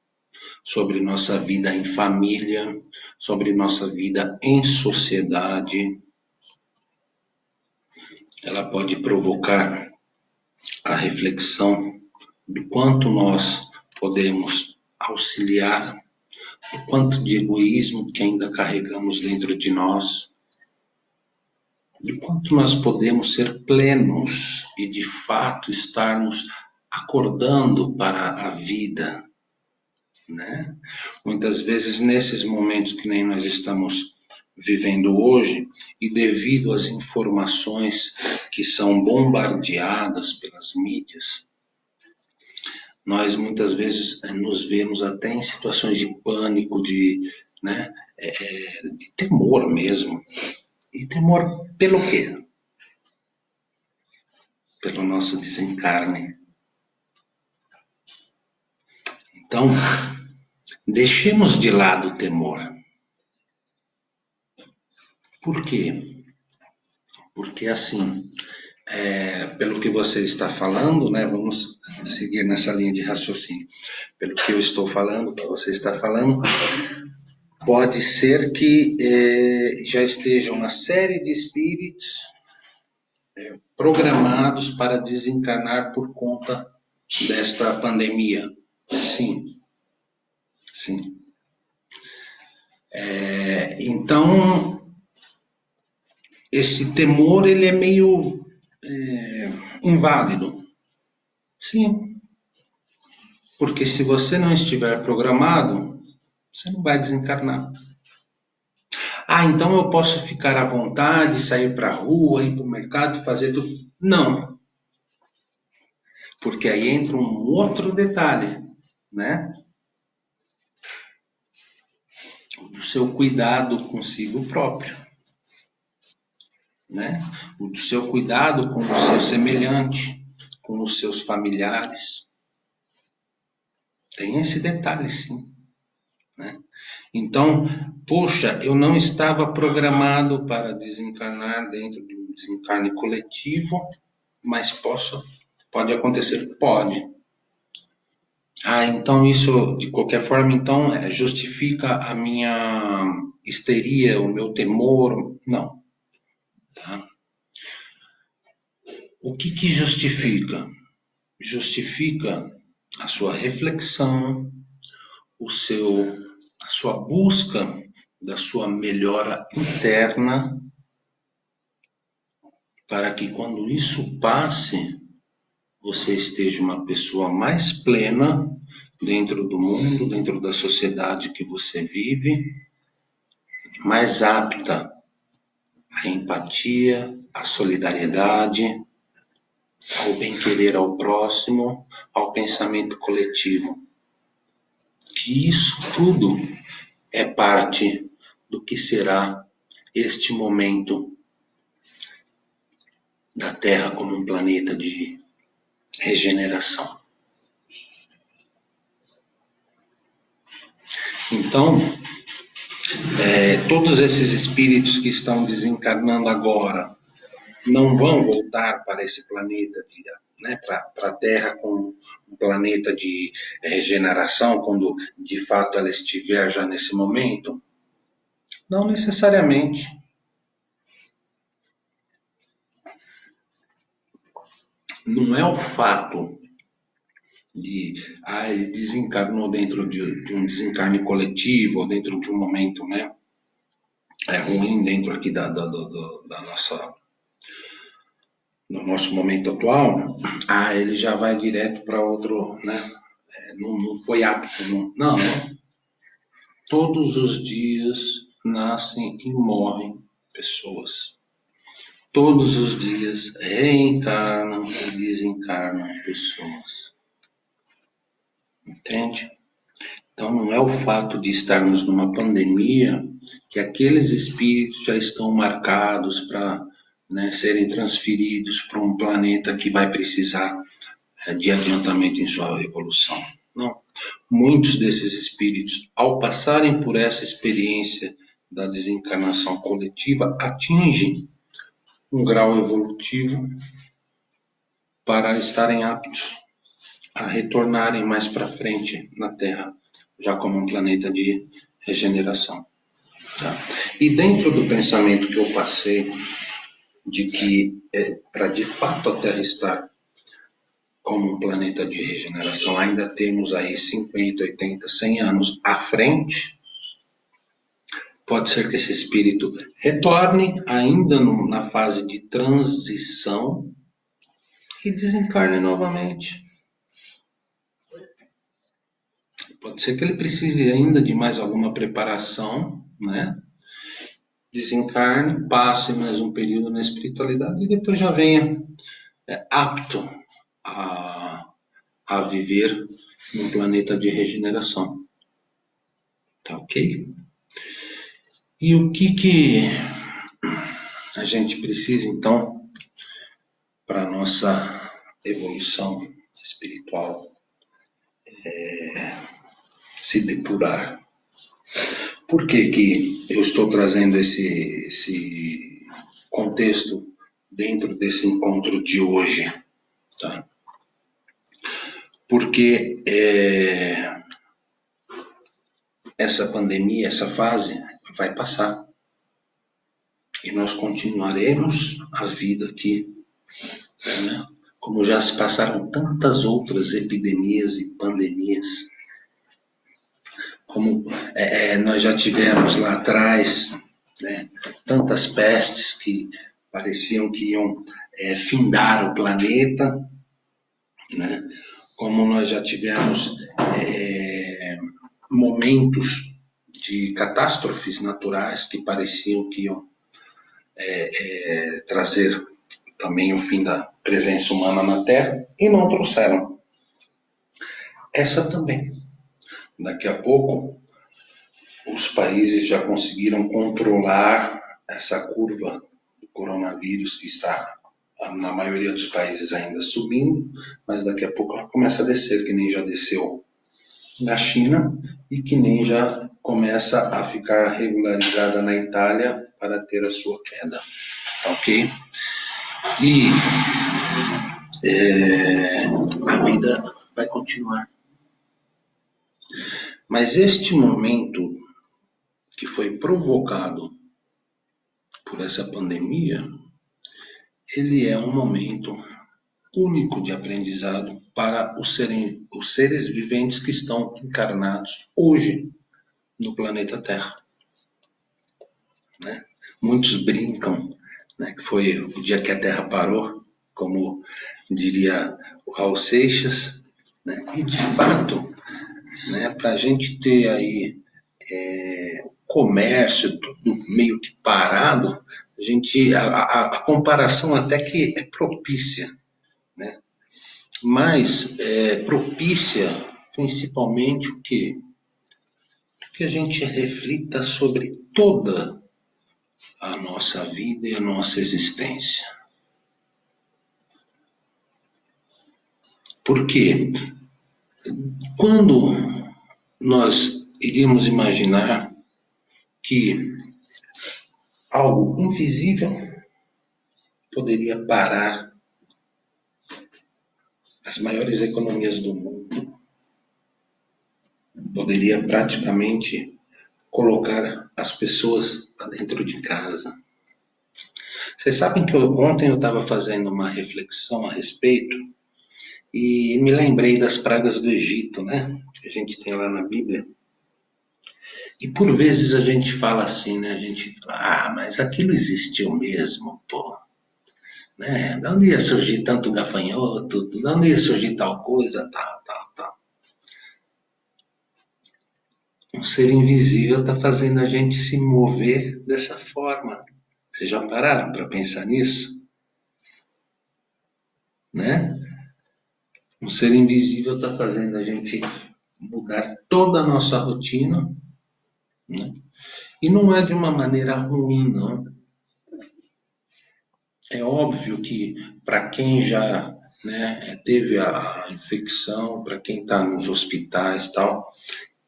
sobre nossa vida em família, sobre nossa vida em sociedade. Ela pode provocar a reflexão do quanto nós podemos auxiliar, do quanto de egoísmo que ainda carregamos dentro de nós, de quanto nós podemos ser plenos e de fato estarmos acordando para a vida, né? Muitas vezes nesses momentos que nem nós estamos vivendo hoje, e devido às informações que são bombardeadas pelas mídias, nós muitas vezes nos vemos até em situações de pânico, né, de temor mesmo. E temor pelo quê? Pelo nosso desencarne. Então, deixemos de lado o temor. Por quê? Porque assim, pelo que você está falando, né, vamos seguir nessa linha de raciocínio. Pelo que eu estou falando, que você está falando, pode ser que já esteja uma série de espíritos programados para desencarnar por conta desta pandemia. Sim, sim. Então, esse temor ele é meio inválido. Sim, porque se você não estiver programado, você não vai desencarnar. Ah, então eu posso ficar à vontade, sair para a rua, ir para o mercado, fazer tudo. Não, porque aí entra um outro detalhe, né? O seu cuidado consigo próprio, né? O seu cuidado com o seu semelhante, com os seus familiares. Tem esse detalhe, sim, né? Então, poxa, eu não estava programado para desencarnar dentro de um desencarne coletivo, mas pode acontecer? Pode. Ah, então isso, de qualquer forma, então, justifica a minha histeria, o meu temor? Não, tá? O que justifica? Justifica a sua reflexão, a sua busca da sua melhora interna, para que quando isso passe, você esteja uma pessoa mais plena dentro do mundo, dentro da sociedade que você vive, mais apta à empatia, à solidariedade, ao bem-querer ao próximo, ao pensamento coletivo. Que isso tudo é parte do que será este momento da Terra como um planeta de regeneração. Então, todos esses espíritos que estão desencarnando agora não vão voltar para esse planeta, né, para a Terra como um planeta de regeneração, quando de fato ela estiver já nesse momento? Não necessariamente. não é o fato de ele desencarnou dentro de um desencarne coletivo, ou dentro de um momento, né, ruim dentro aqui da nossa, no nosso momento atual, ele já vai direto para outro, né? Não foi apto, não. Todos os dias nascem e morrem pessoas. Todos os dias reencarnam e desencarnam pessoas. Entende? Então não é o fato de estarmos numa pandemia que aqueles espíritos já estão marcados para, né, serem transferidos para um planeta que vai precisar de adiantamento em sua evolução. Não. Muitos desses espíritos, ao passarem por essa experiência da desencarnação coletiva, atingem um grau evolutivo para estarem aptos a retornarem mais para frente na Terra, já como um planeta de regeneração. Tá? E dentro do pensamento que eu passei, de que para de fato a Terra estar como um planeta de regeneração, ainda temos aí 50, 80, 100 anos à frente, pode ser que esse espírito retorne ainda na fase de transição e desencarne novamente. Pode ser que ele precise ainda de mais alguma preparação, né? Desencarne, passe mais um período na espiritualidade e depois já venha apto a viver num planeta de regeneração. Tá ok? E o que a gente precisa, então, para a nossa evolução espiritual se depurar? Por que eu estou trazendo esse contexto dentro desse encontro de hoje? Tá? Porque essa pandemia, essa fase vai passar. E nós continuaremos a vida aqui, né? Como já se passaram tantas outras epidemias e pandemias. Como nós já tivemos lá atrás, né, tantas pestes que pareciam que iam findar o planeta, né? Como nós já tivemos momentos de catástrofes naturais que pareciam que iam trazer também o fim da presença humana na Terra, e não trouxeram. Essa também. Daqui a pouco, os países já conseguiram controlar essa curva do coronavírus que está, na maioria dos países, ainda subindo, mas daqui a pouco ela começa a descer, que nem já desceu na China e que nem já começa a ficar regularizada na Itália para ter a sua queda. Ok? E a vida vai continuar. Mas este momento que foi provocado por essa pandemia, ele é um momento único de aprendizado para os seres viventes que estão encarnados hoje no planeta Terra. Né? Muitos brincam, né, que foi o dia que a Terra parou, como diria o Raul Seixas, né? E de fato, né, para a gente ter aí comércio, tudo meio que parado, a comparação até que é propícia, né? Mas propícia principalmente o quê? Que a gente reflita sobre toda a nossa vida e a nossa existência. Porque quando nós iríamos imaginar que algo invisível poderia parar as maiores economias do mundo, poderia praticamente colocar as pessoas dentro de casa, Vocês sabem que ontem eu estava fazendo uma reflexão a respeito e me lembrei das pragas do Egito, né? Que a gente tem lá na Bíblia. E por vezes a gente fala assim, né? A gente fala, mas aquilo existiu mesmo, pô. Né? De onde ia surgir tanto gafanhoto? De onde ia surgir tal coisa, tal, tal, tal. Um ser invisível está fazendo a gente se mover dessa forma. Vocês já pararam para pensar nisso? Né? Um ser invisível está fazendo a gente mudar toda a nossa rotina, né? E não é de uma maneira ruim, não. É óbvio que para quem já, né, teve a infecção, para quem está nos hospitais e tal,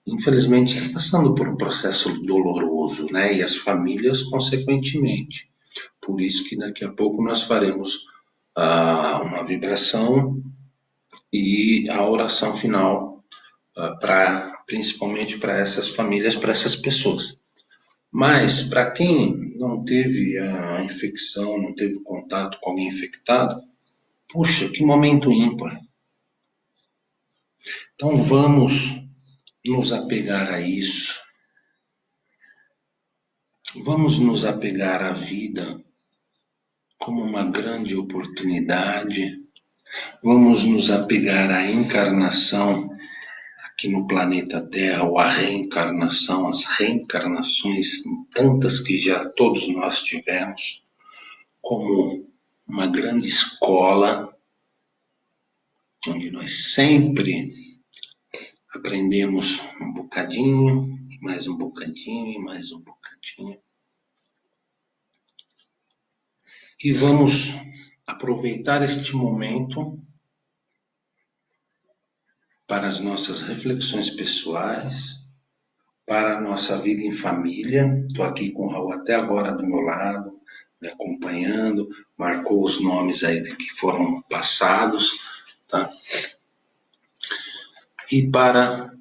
infelizmente está passando por um processo doloroso, né? E as famílias, consequentemente. Por isso que daqui a pouco nós faremos uma vibração e a oração final, principalmente para essas famílias, para essas pessoas. Mas para quem não teve a infecção, não teve contato com alguém infectado, puxa, que momento ímpar. Então vamos nos apegar a isso. Vamos nos apegar à vida como uma grande oportunidade. Vamos nos apegar à encarnação aqui no planeta Terra, ou à reencarnação, as reencarnações tantas que já todos nós tivemos, como uma grande escola, onde nós sempre aprendemos um bocadinho, e mais um bocadinho, e mais um bocadinho. E vamos aproveitar este momento para as nossas reflexões pessoais, para a nossa vida em família. Estou aqui com o Raul até agora do meu lado, me acompanhando, marcou os nomes aí que foram passados, tá? E para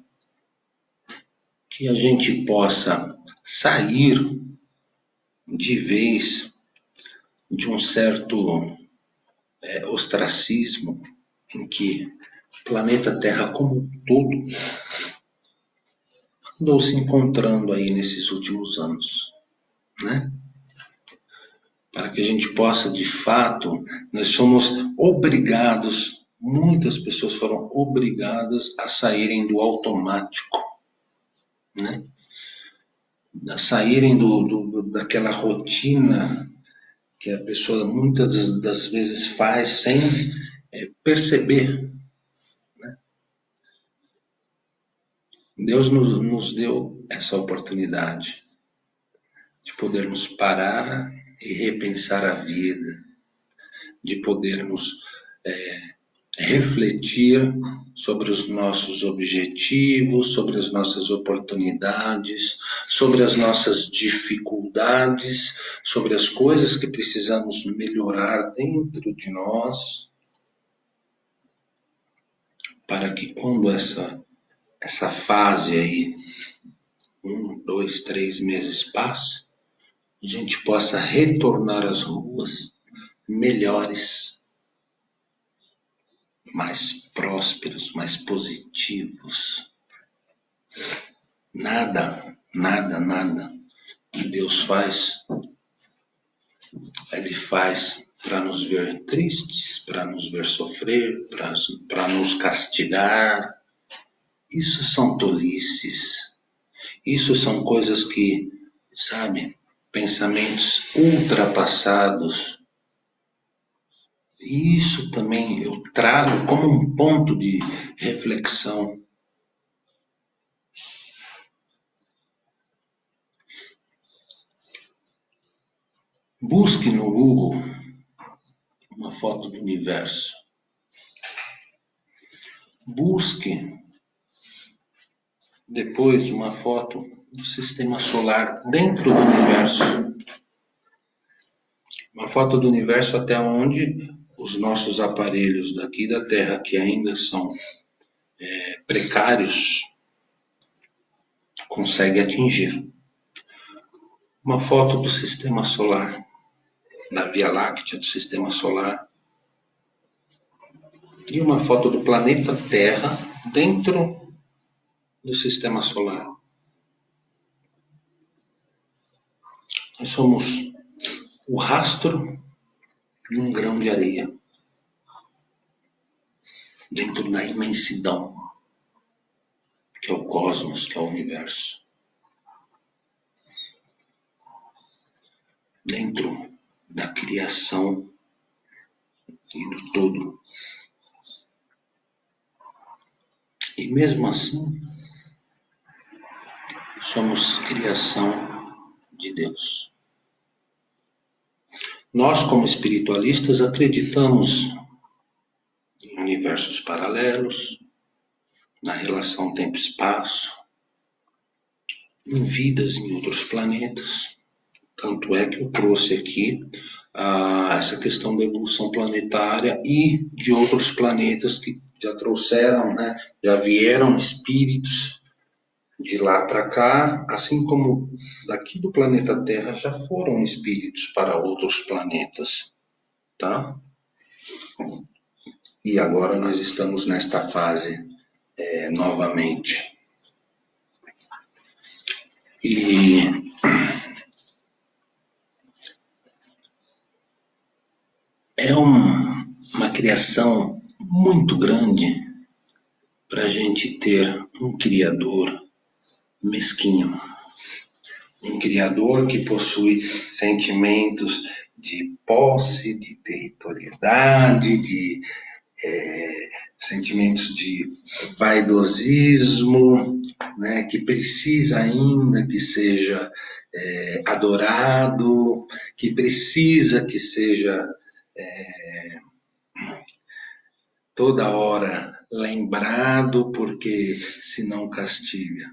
que a gente possa sair de vez de um certo ostracismo em que o planeta Terra como um todo andou se encontrando aí nesses últimos anos, né? Para que a gente possa, de fato, nós somos obrigados, muitas pessoas foram obrigadas a saírem do automático, né? A saírem daquela rotina que a pessoa muitas das vezes faz sem perceber. Deus nos deu essa oportunidade de podermos parar e repensar a vida, de podermos refletir sobre os nossos objetivos, sobre as nossas oportunidades, sobre as nossas dificuldades, sobre as coisas que precisamos melhorar dentro de nós, para que quando essa fase aí, 1, 2, 3 meses passe, a gente possa retornar às ruas melhores, mais prósperos, mais positivos. Nada, nada, nada que Deus faz, Ele faz para nos ver tristes, para nos ver sofrer, para nos castigar. Isso são tolices. Isso são coisas que, sabe, pensamentos ultrapassados. E isso também eu trago como um ponto de reflexão. Busque no Google uma foto do universo. Busque depois de uma foto do sistema solar dentro do universo. Uma foto do universo até onde os nossos aparelhos daqui da Terra, que ainda são precários, conseguem atingir. Uma foto do sistema solar. da Via Láctea, do Sistema Solar, e uma foto do planeta Terra dentro do Sistema Solar. Nós somos o rastro de um grão de areia dentro da imensidão que é o cosmos, que é o universo. Dentro da criação e do todo. E mesmo assim, somos criação de Deus. Nós, como espiritualistas, acreditamos em universos paralelos, na relação tempo-espaço, em vidas em outros planetas. Tanto é que eu trouxe aqui essa questão da evolução planetária e de outros planetas que já trouxeram, né, já vieram espíritos de lá para cá, assim como daqui do planeta Terra já foram espíritos para outros planetas, tá? E agora nós estamos nesta fase novamente. E é uma criação muito grande para a gente ter um Criador mesquinho. Um Criador que possui sentimentos de posse, de territorialidade, de sentimentos de vaidosismo, né, que precisa ainda que seja adorado, que precisa que seja toda hora lembrado, porque senão castiga.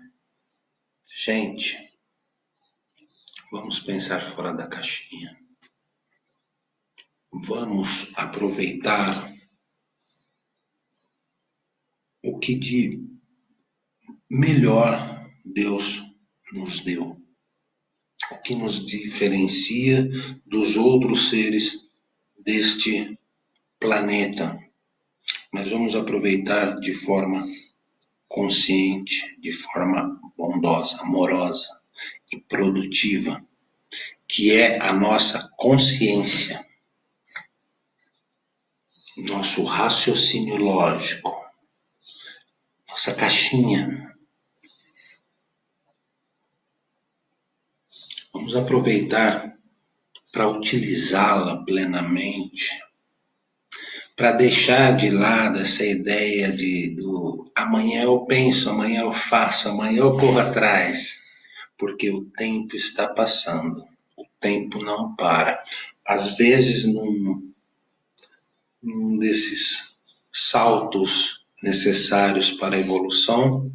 Gente, vamos pensar fora da caixinha. Vamos aproveitar o que de melhor Deus nos deu. O que nos diferencia dos outros seres deste planeta. Mas vamos aproveitar de forma consciente, de forma bondosa, amorosa e produtiva, que é a nossa consciência, nosso raciocínio lógico, nossa caixinha. Vamos aproveitar para utilizá-la plenamente, para deixar de lado essa ideia do amanhã eu penso, amanhã eu faço, amanhã eu corro atrás, porque o tempo está passando, o tempo não para. Às vezes, num desses saltos necessários para a evolução,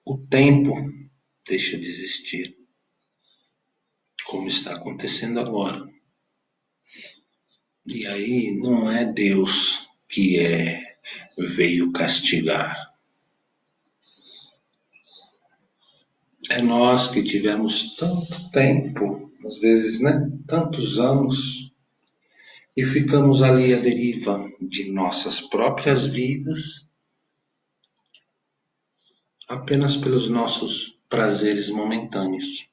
o tempo deixa de existir, como está acontecendo agora. E aí não é Deus que veio castigar. É nós que tivemos tanto tempo, às vezes, né, tantos anos, e ficamos ali à deriva de nossas próprias vidas, apenas pelos nossos prazeres momentâneos.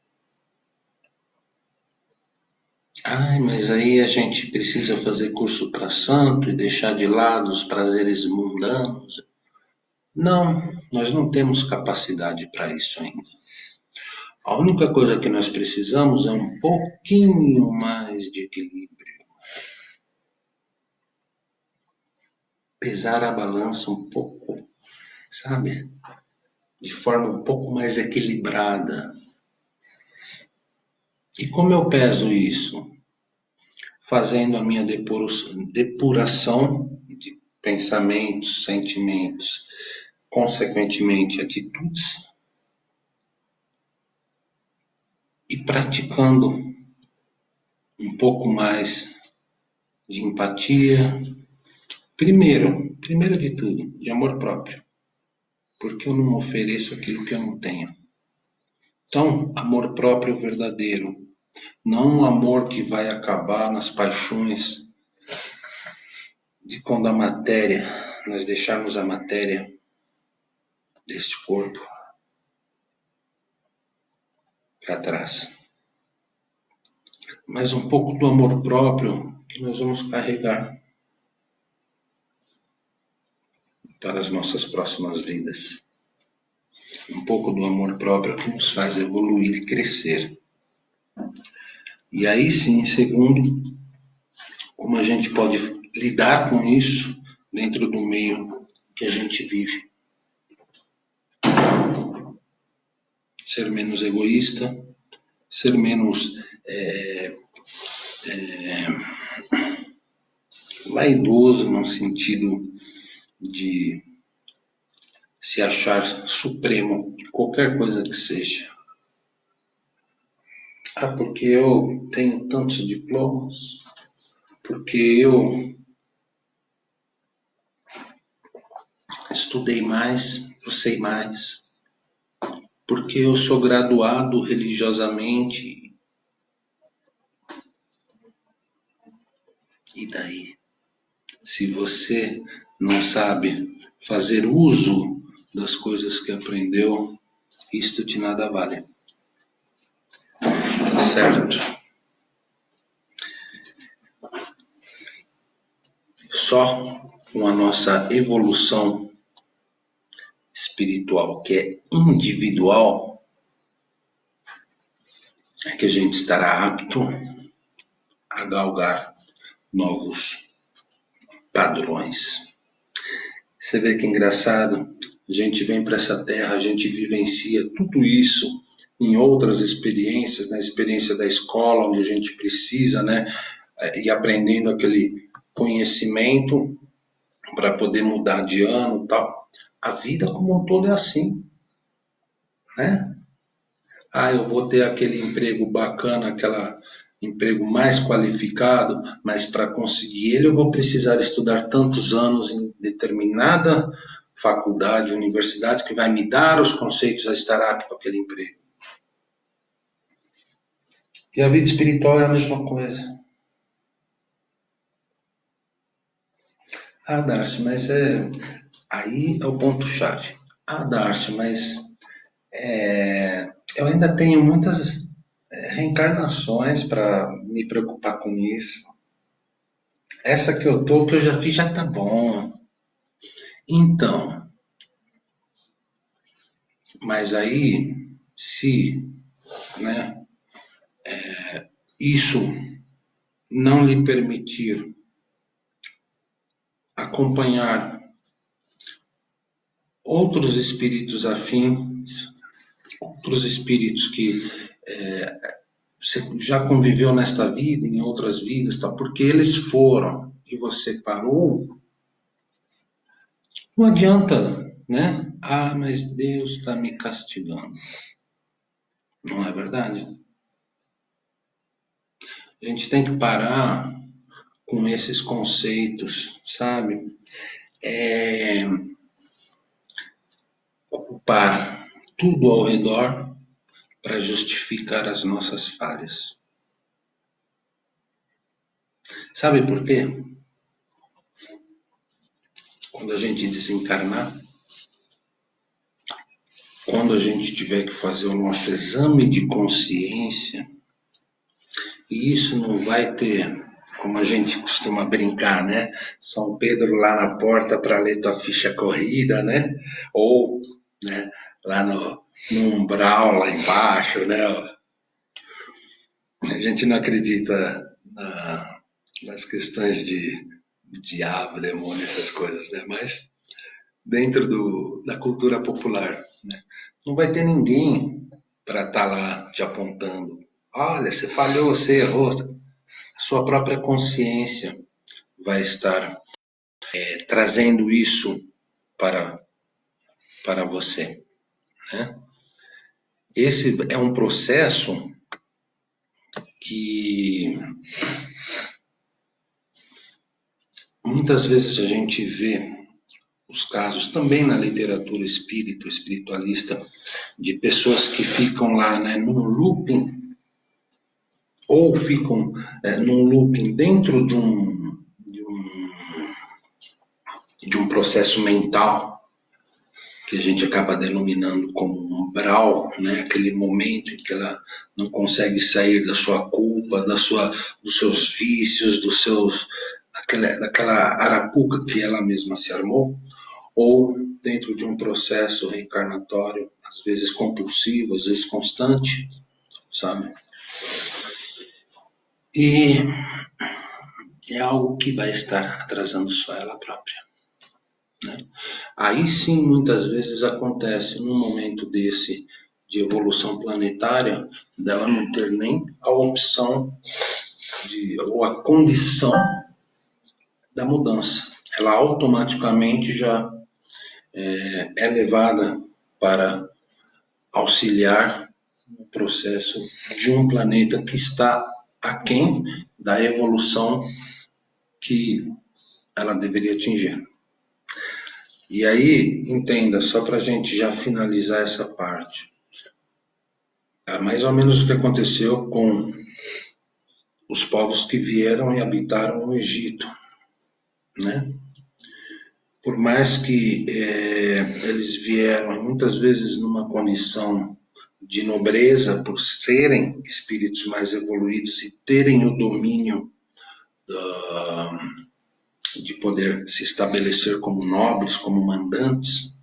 Ai, mas aí a gente precisa fazer curso para santo e deixar de lado os prazeres mundanos. Não, nós não temos capacidade para isso ainda. A única coisa que nós precisamos é um pouquinho mais de equilíbrio. Pesar a balança um pouco, sabe? De forma um pouco mais equilibrada. E como eu peso isso? Fazendo a minha depuração de pensamentos, sentimentos, consequentemente atitudes, e praticando um pouco mais de empatia, primeiro de tudo, de amor próprio, porque eu não ofereço aquilo que eu não tenho. Então, amor próprio verdadeiro, Não um amor que vai acabar nas paixões de quando a matéria, nós deixarmos a matéria deste corpo para trás. Mas um pouco do amor próprio que nós vamos carregar para as nossas próximas vidas. Um pouco do amor próprio que nos faz evoluir e crescer. E aí sim, segundo, como a gente pode lidar com isso dentro do meio que a gente vive. Ser menos egoísta, ser menos vaidoso no sentido de se achar supremo em qualquer coisa que seja. Ah, porque eu tenho tantos diplomas, porque eu estudei mais, eu sei mais, porque eu sou graduado religiosamente. E daí? Se você não sabe fazer uso das coisas que aprendeu, isto de nada vale. Tá certo? Só com a nossa evolução espiritual, que é individual, é que a gente estará apto a galgar novos padrões. Você vê que engraçado? A gente vem para essa terra, a gente vivencia tudo isso em outras experiências, na experiência da escola, onde a gente precisa, né, ir aprendendo aquele conhecimento para poder mudar de ano e tal. A vida como um todo é assim, né? Ah, eu vou ter aquele emprego bacana, aquele emprego mais qualificado, mas para conseguir ele eu vou precisar estudar tantos anos em determinada faculdade, universidade, que vai me dar os conceitos a estar apto para aquele emprego. E a vida espiritual é a mesma coisa. Ah, Darcy, mas aí é o ponto-chave. Ah, Darcy, mas eu ainda tenho muitas reencarnações para me preocupar com isso. Essa que eu tô, que eu já fiz, já tá bom. Então, mas aí, se, né, isso não lhe permitir acompanhar outros espíritos afins, outros espíritos que você já conviveu nesta vida, em outras vidas, tá? Porque eles foram e você parou, não adianta, né? Ah, mas Deus está me castigando. Não é verdade? A gente tem que parar com esses conceitos, sabe? Ocupar tudo ao redor para justificar as nossas falhas. Sabe por quê? Quando a gente desencarnar, quando a gente tiver que fazer o nosso exame de consciência, e isso não vai ter, como a gente costuma brincar, né? São Pedro lá na porta para ler tua ficha corrida, né? Ou, né, lá no umbral, lá embaixo, né? A gente não acredita nas questões de diabo, demônio, essas coisas, né? Mas dentro da cultura popular, né? Não vai ter ninguém para estar lá te apontando. Olha, você falhou, você errou. A sua própria consciência vai estar trazendo isso para, para você, né? Esse é um processo que muitas vezes a gente vê os casos também na literatura espiritualista, de pessoas que ficam lá, né, num looping ou ficam num looping dentro de um processo mental que a gente acaba denominando como um umbral, né? Aquele momento em que ela não consegue sair da sua culpa, dos seus vícios, daquela arapuca que ela mesma se armou, ou dentro de um processo reencarnatório, às vezes compulsivo, às vezes constante, sabe? E é algo que vai estar atrasando só ela própria, né? Aí sim, muitas vezes acontece num momento desse de evolução planetária, dela não ter nem a opção ou a condição da mudança. Ela automaticamente já é levada para auxiliar no processo de um planeta que está aquém da evolução que ela deveria atingir. E aí, entenda, só para a gente já finalizar essa parte, é mais ou menos o que aconteceu com os povos que vieram e habitaram o Egito, né? Por mais que eles vieram muitas vezes numa condição de nobreza, por serem espíritos mais evoluídos e terem o domínio de poder se estabelecer como nobres, como mandantes,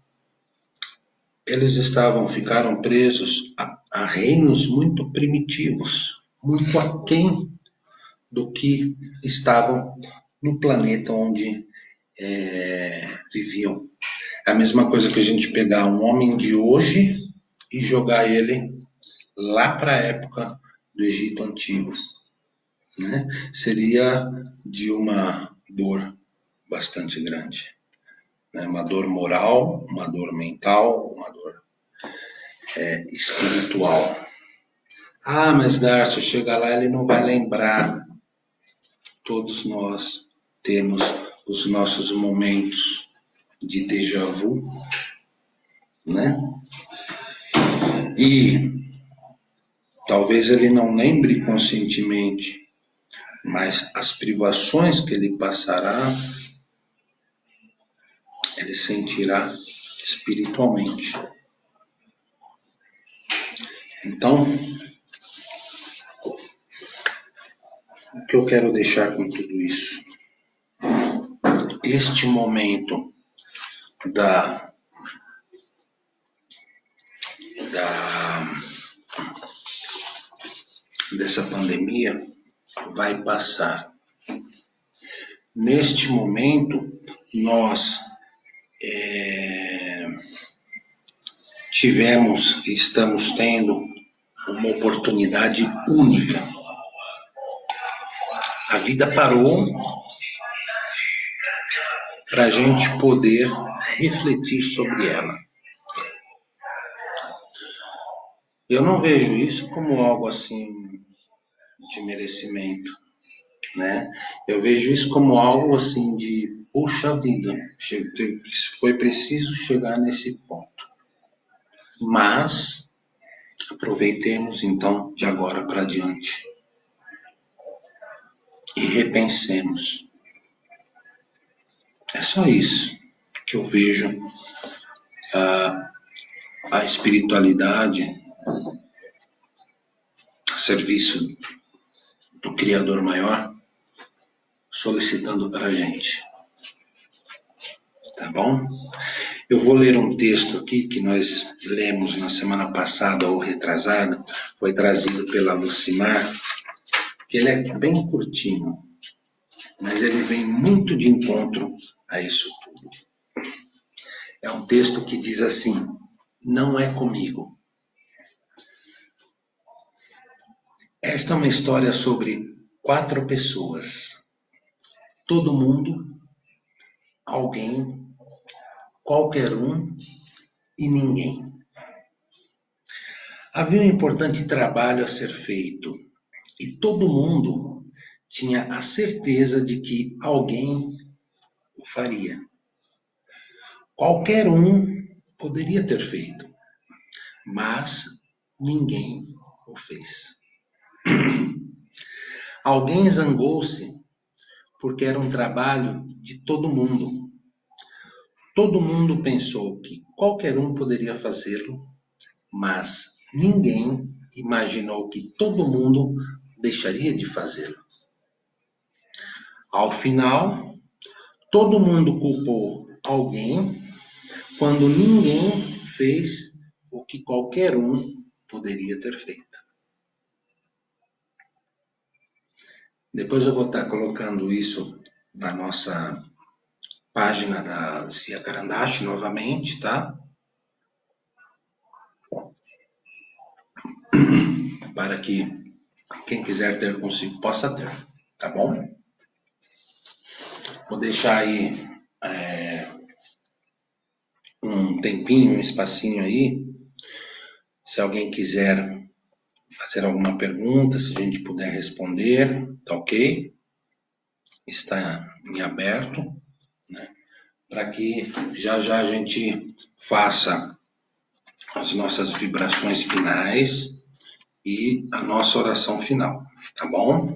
eles ficaram presos a reinos muito primitivos, muito aquém do que estavam no planeta onde viviam. É a mesma coisa que a gente pegar um homem de hoje e jogar ele lá para a época do Egito Antigo, né? Seria de uma dor bastante grande, né? Uma dor moral, uma dor mental, uma dor espiritual. Ah, mas Darcio, chega lá ele não vai lembrar. Todos nós temos os nossos momentos de déjà vu, né? E talvez ele não lembre conscientemente, mas as privações que ele passará, ele sentirá espiritualmente. Então, o que eu quero deixar com tudo isso? Este momento da, dessa pandemia vai passar. Neste momento, nós tivemos e estamos tendo uma oportunidade única. A vida parou para a gente poder refletir sobre ela. Eu não vejo isso como algo assim de merecimento, né? Eu vejo isso como algo assim de, puxa vida, foi preciso chegar nesse ponto. Mas aproveitemos então de agora para diante e repensemos. É só isso que eu vejo a espiritualidade a serviço do Criador Maior solicitando para a gente. Tá bom? Eu vou ler um texto aqui que nós lemos na semana passada ou retrasada, foi trazido pela Lucimar, que ele é bem curtinho, mas ele vem muito de encontro a isso tudo. É um texto que diz assim: não é comigo. Esta é uma história sobre 4 pessoas. Todo mundo, alguém, qualquer um e ninguém. Havia um importante trabalho a ser feito e todo mundo tinha a certeza de que alguém o faria. Qualquer um poderia ter feito, mas ninguém o fez. Alguém zangou-se porque era um trabalho de todo mundo. Todo mundo pensou que qualquer um poderia fazê-lo, mas ninguém imaginou que todo mundo deixaria de fazê-lo. Ao final, todo mundo culpou alguém quando ninguém fez o que qualquer um poderia ter feito. Depois eu vou estar colocando isso na nossa página da Cia Karandashi novamente, tá? Para que quem quiser ter consigo possa ter, tá bom? Vou deixar aí um tempinho, um espacinho aí. Se alguém quiser fazer alguma pergunta, se a gente puder responder, tá ok? Está em aberto, né? Para que já já a gente faça as nossas vibrações finais e a nossa oração final, tá bom?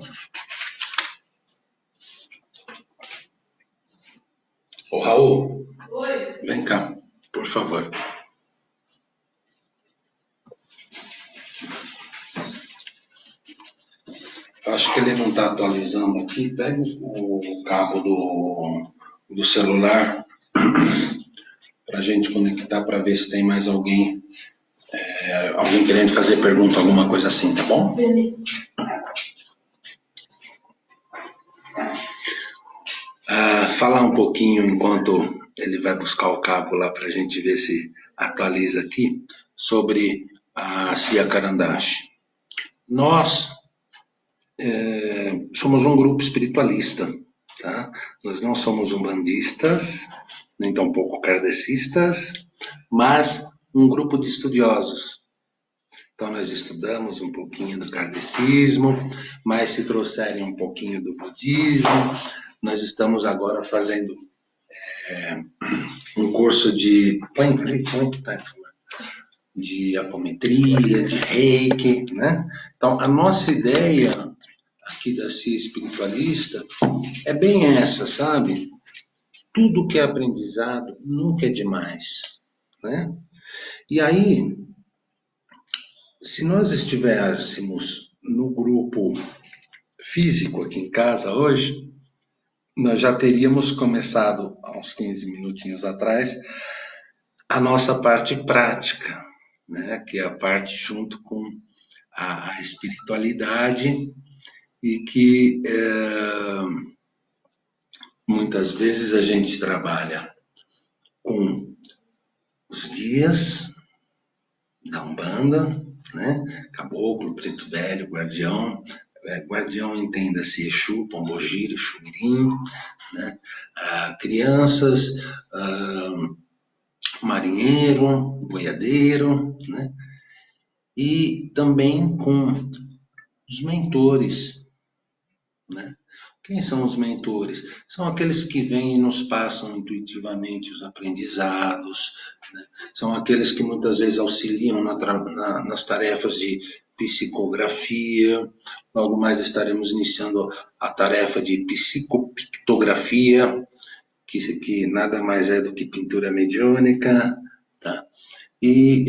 Ô Raul, oi. Vem cá, por favor. Acho que ele não está atualizando aqui. Pega o cabo do celular para a gente conectar para ver se tem mais alguém, alguém querendo fazer pergunta, alguma coisa assim, tá bom? Beleza. Falar um pouquinho enquanto ele vai buscar o cabo lá para a gente ver se atualiza aqui sobre a Cia Karandashi. Nós somos um grupo espiritualista, tá? Nós não somos umbandistas, nem tampouco kardecistas, mas um grupo de estudiosos. Então nós estudamos um pouquinho do kardecismo, mas se trouxerem um pouquinho do budismo, nós estamos agora fazendo um curso de apometria, de reiki, né? Então a nossa ideia aqui da Cia Espiritualista é bem essa, sabe? Tudo que é aprendizado nunca é demais, né? E aí, se nós estivéssemos no grupo físico aqui em casa hoje, nós já teríamos começado, há uns 15 minutinhos atrás, a nossa parte prática, né? Que é a parte junto com a espiritualidade e que muitas vezes a gente trabalha com os guias da Umbanda, né? Caboclo, Preto Velho, Guardião. Guardião entenda-se Exu, Pombogira, Xumirim, né? Crianças, marinheiro, boiadeiro, né? E também com os mentores, né? Quem são os mentores? São aqueles que vêm e nos passam intuitivamente os aprendizados, né? São aqueles que muitas vezes auxiliam nas tarefas de psicografia. Logo mais estaremos iniciando a tarefa de psicopictografia, que nada mais é do que pintura mediúnica, tá? E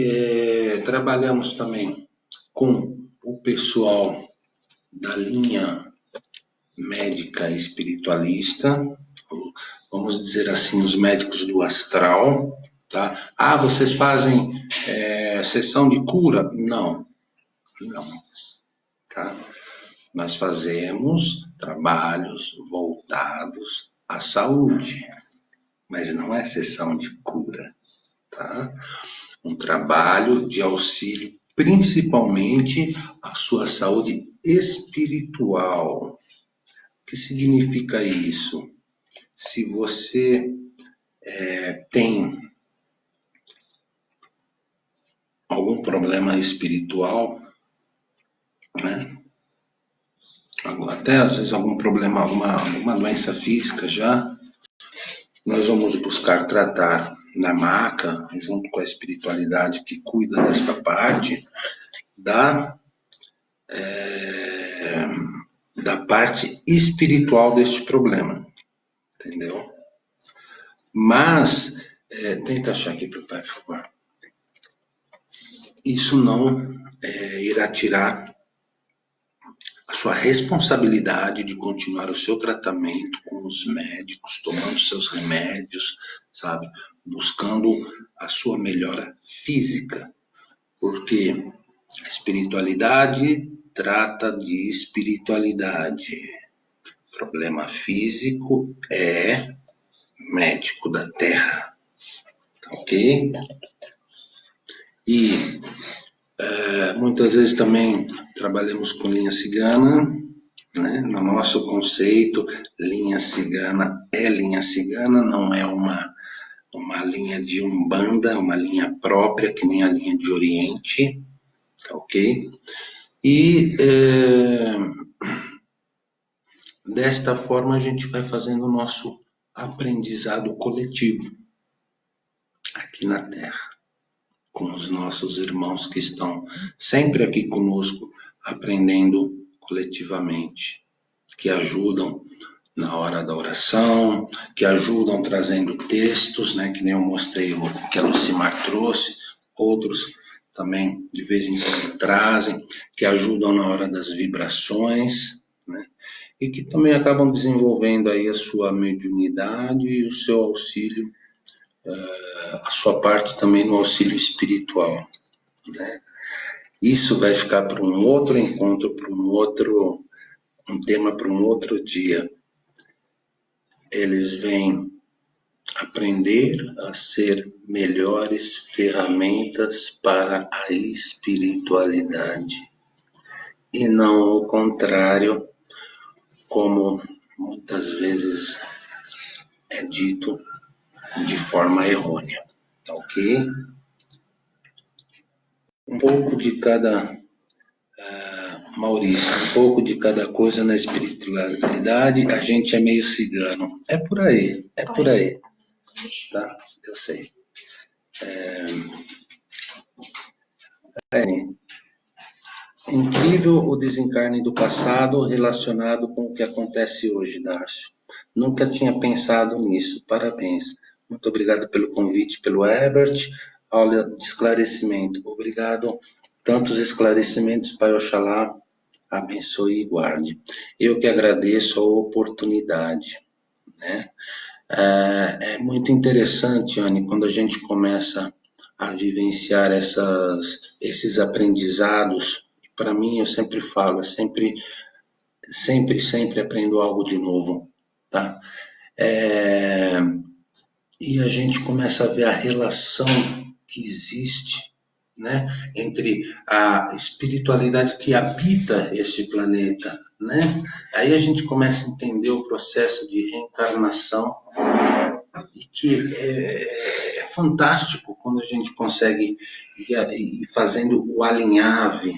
trabalhamos também com o pessoal da linha médica espiritualista, vamos dizer assim, os médicos do astral, tá? Vocês fazem sessão de cura? Não, não, tá? Nós fazemos trabalhos voltados à saúde, mas não é sessão de cura, tá? Um trabalho de auxílio principalmente à sua saúde espiritual. O que significa isso? Se você tem algum problema espiritual, né? Até às vezes algum problema, alguma doença física já, nós vamos buscar tratar na maca, junto com a espiritualidade que cuida desta parte, da da parte espiritual deste problema, entendeu? Mas, tenta achar aqui para o pai, por favor. Isso não irá tirar a sua responsabilidade de continuar o seu tratamento com os médicos, tomando seus remédios, sabe? Buscando a sua melhora física, porque a espiritualidade trata de espiritualidade. O problema físico é médico da Terra, tá ok? E muitas vezes também trabalhamos com linha cigana, né? No nosso conceito, linha cigana é linha cigana, não é uma linha de Umbanda, uma linha própria, que nem a linha de Oriente, tá ok? E desta forma a gente vai fazendo o nosso aprendizado coletivo aqui na Terra, com os nossos irmãos que estão sempre aqui conosco, aprendendo coletivamente, que ajudam na hora da oração, que ajudam trazendo textos, né, que nem eu mostrei que a Lucimar trouxe, outros também de vez em quando trazem, que ajudam na hora das vibrações, né, e que também acabam desenvolvendo aí a sua mediunidade e o seu auxílio, a sua parte também no auxílio espiritual, né. Isso vai ficar para um outro encontro, para um tema para um outro dia. Eles vêm aprender a ser melhores ferramentas para a espiritualidade e não o contrário, como muitas vezes é dito de forma errônea, ok? Um pouco de cada, Maurício, um pouco de cada coisa na espiritualidade, a gente é meio cigano. É por aí, tá? Eu sei. Incrível o desencarne do passado relacionado com o que acontece hoje, Darcio. Nunca tinha pensado nisso. Parabéns. Muito obrigado pelo convite, pelo Herbert. Aula de esclarecimento. Obrigado. Tantos esclarecimentos, Pai Oxalá abençoe e guarde. Eu que agradeço a oportunidade, né? É muito interessante, Anne, quando a gente começa a vivenciar esses aprendizados. Para mim, eu sempre falo, sempre aprendo algo de novo, tá? E a gente começa a ver a relação que existe, né, entre a espiritualidade que habita esse planeta, né? Aí a gente começa a entender o processo de reencarnação e que é fantástico quando a gente consegue ir fazendo o alinhave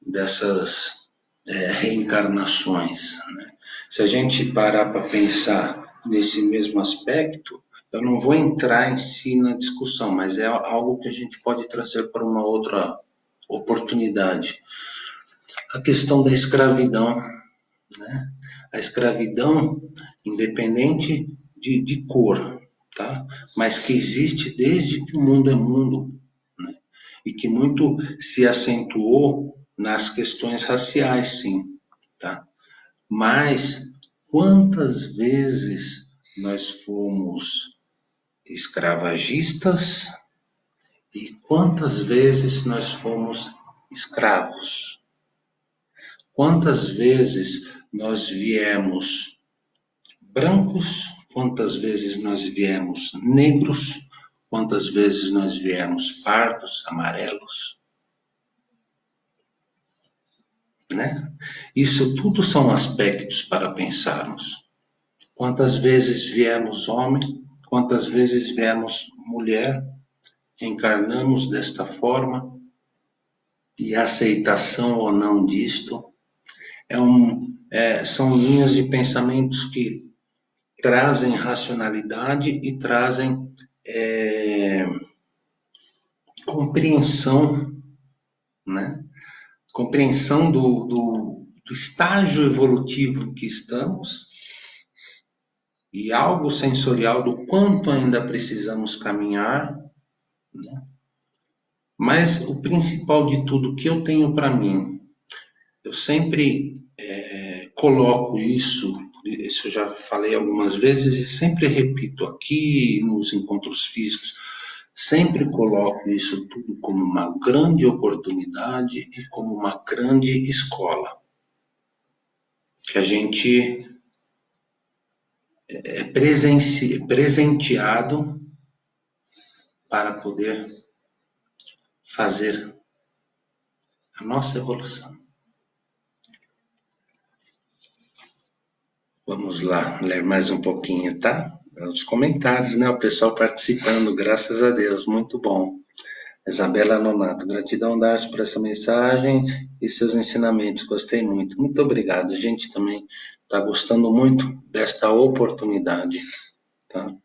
dessas reencarnações, né? Se a gente parar para pensar nesse mesmo aspecto, eu não vou entrar em si na discussão, mas é algo que a gente pode trazer para uma outra oportunidade. A questão da escravidão, né? A escravidão, independente de cor, tá? Mas que existe desde que o mundo é mundo, né? E que muito se acentuou nas questões raciais, sim, tá? Mas quantas vezes nós fomos escravagistas e quantas vezes nós fomos escravos? Quantas vezes nós viemos brancos, quantas vezes nós viemos negros, quantas vezes nós viemos pardos, amarelos, né? Isso tudo são aspectos para pensarmos. Quantas vezes viemos homem, quantas vezes viemos mulher, encarnamos desta forma, e a aceitação ou não disto são linhas de pensamentos que trazem racionalidade e trazem compreensão, né? Compreensão do estágio evolutivo em que estamos e algo sensorial do quanto ainda precisamos caminhar, né? Mas o principal de tudo que eu tenho para mim, eu sempre coloco isso eu já falei algumas vezes e sempre repito aqui nos encontros físicos, sempre coloco isso tudo como uma grande oportunidade e como uma grande escola, que a gente é presenteado para poder fazer a nossa evolução. Vamos lá, ler mais um pouquinho, tá? Os comentários, né? O pessoal participando, graças a Deus, muito bom. Isabela Nonato, gratidão, Darcy, por essa mensagem e seus ensinamentos, gostei muito. Muito obrigado, a gente também está gostando muito desta oportunidade, tá?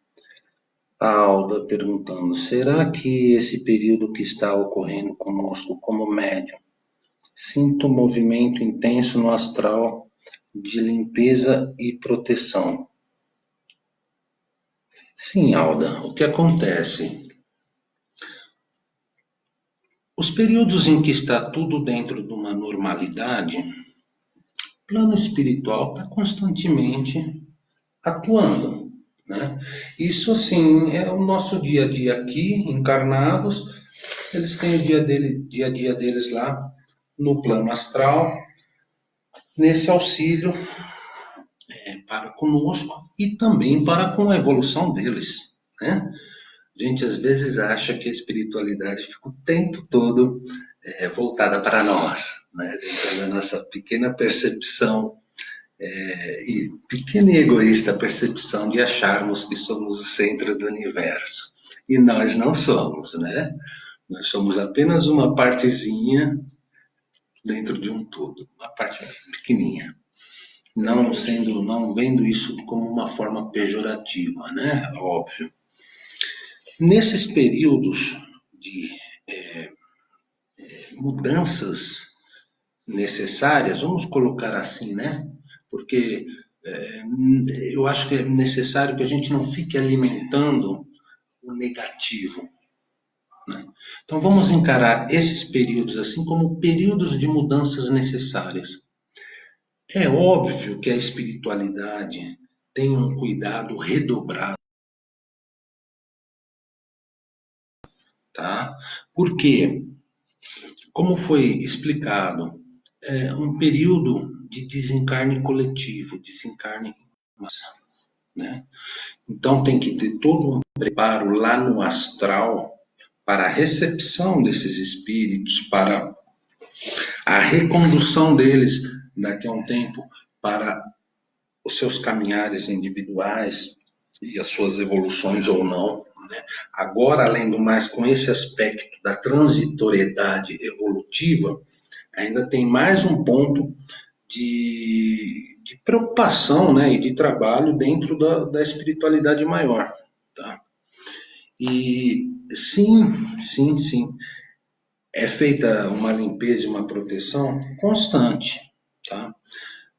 A Alda perguntando, será que esse período que está ocorrendo conosco como médium, sinto um movimento intenso no astral de limpeza e proteção? Sim, Alda, o que acontece? Os períodos em que está tudo dentro de uma normalidade, o plano espiritual está constantemente atuando, né? Isso, assim, é o nosso dia a dia aqui, encarnados, eles têm o dia a dia deles lá no plano astral, nesse auxílio para conosco e também para com a evolução deles, né? A gente às vezes acha que a espiritualidade fica o tempo todo voltada para nós, né? Dentro da nossa pequena percepção e pequena e egoísta percepção de acharmos que somos o centro do universo. E nós não somos, né? Nós somos apenas uma partezinha dentro de um todo, uma parte pequenininha. Não vendo isso como uma forma pejorativa, né? Óbvio. Nesses períodos de mudanças necessárias, vamos colocar assim, né? Porque eu acho que é necessário que a gente não fique alimentando o negativo, né? Então vamos encarar esses períodos assim como períodos de mudanças necessárias. É óbvio que a espiritualidade tem um cuidado redobrado, tá? Porque, como foi explicado, é um período de desencarne coletivo, desencarne em massa, né? Então tem que ter todo um preparo lá no astral para a recepção desses espíritos, para a recondução deles daqui a um tempo para os seus caminhares individuais e as suas evoluções ou não, né? Agora, além do mais, com esse aspecto da transitoriedade evolutiva, ainda tem mais um ponto de preocupação, né, e de trabalho dentro da espiritualidade maior, tá? E sim, é feita uma limpeza e uma proteção constante, tá?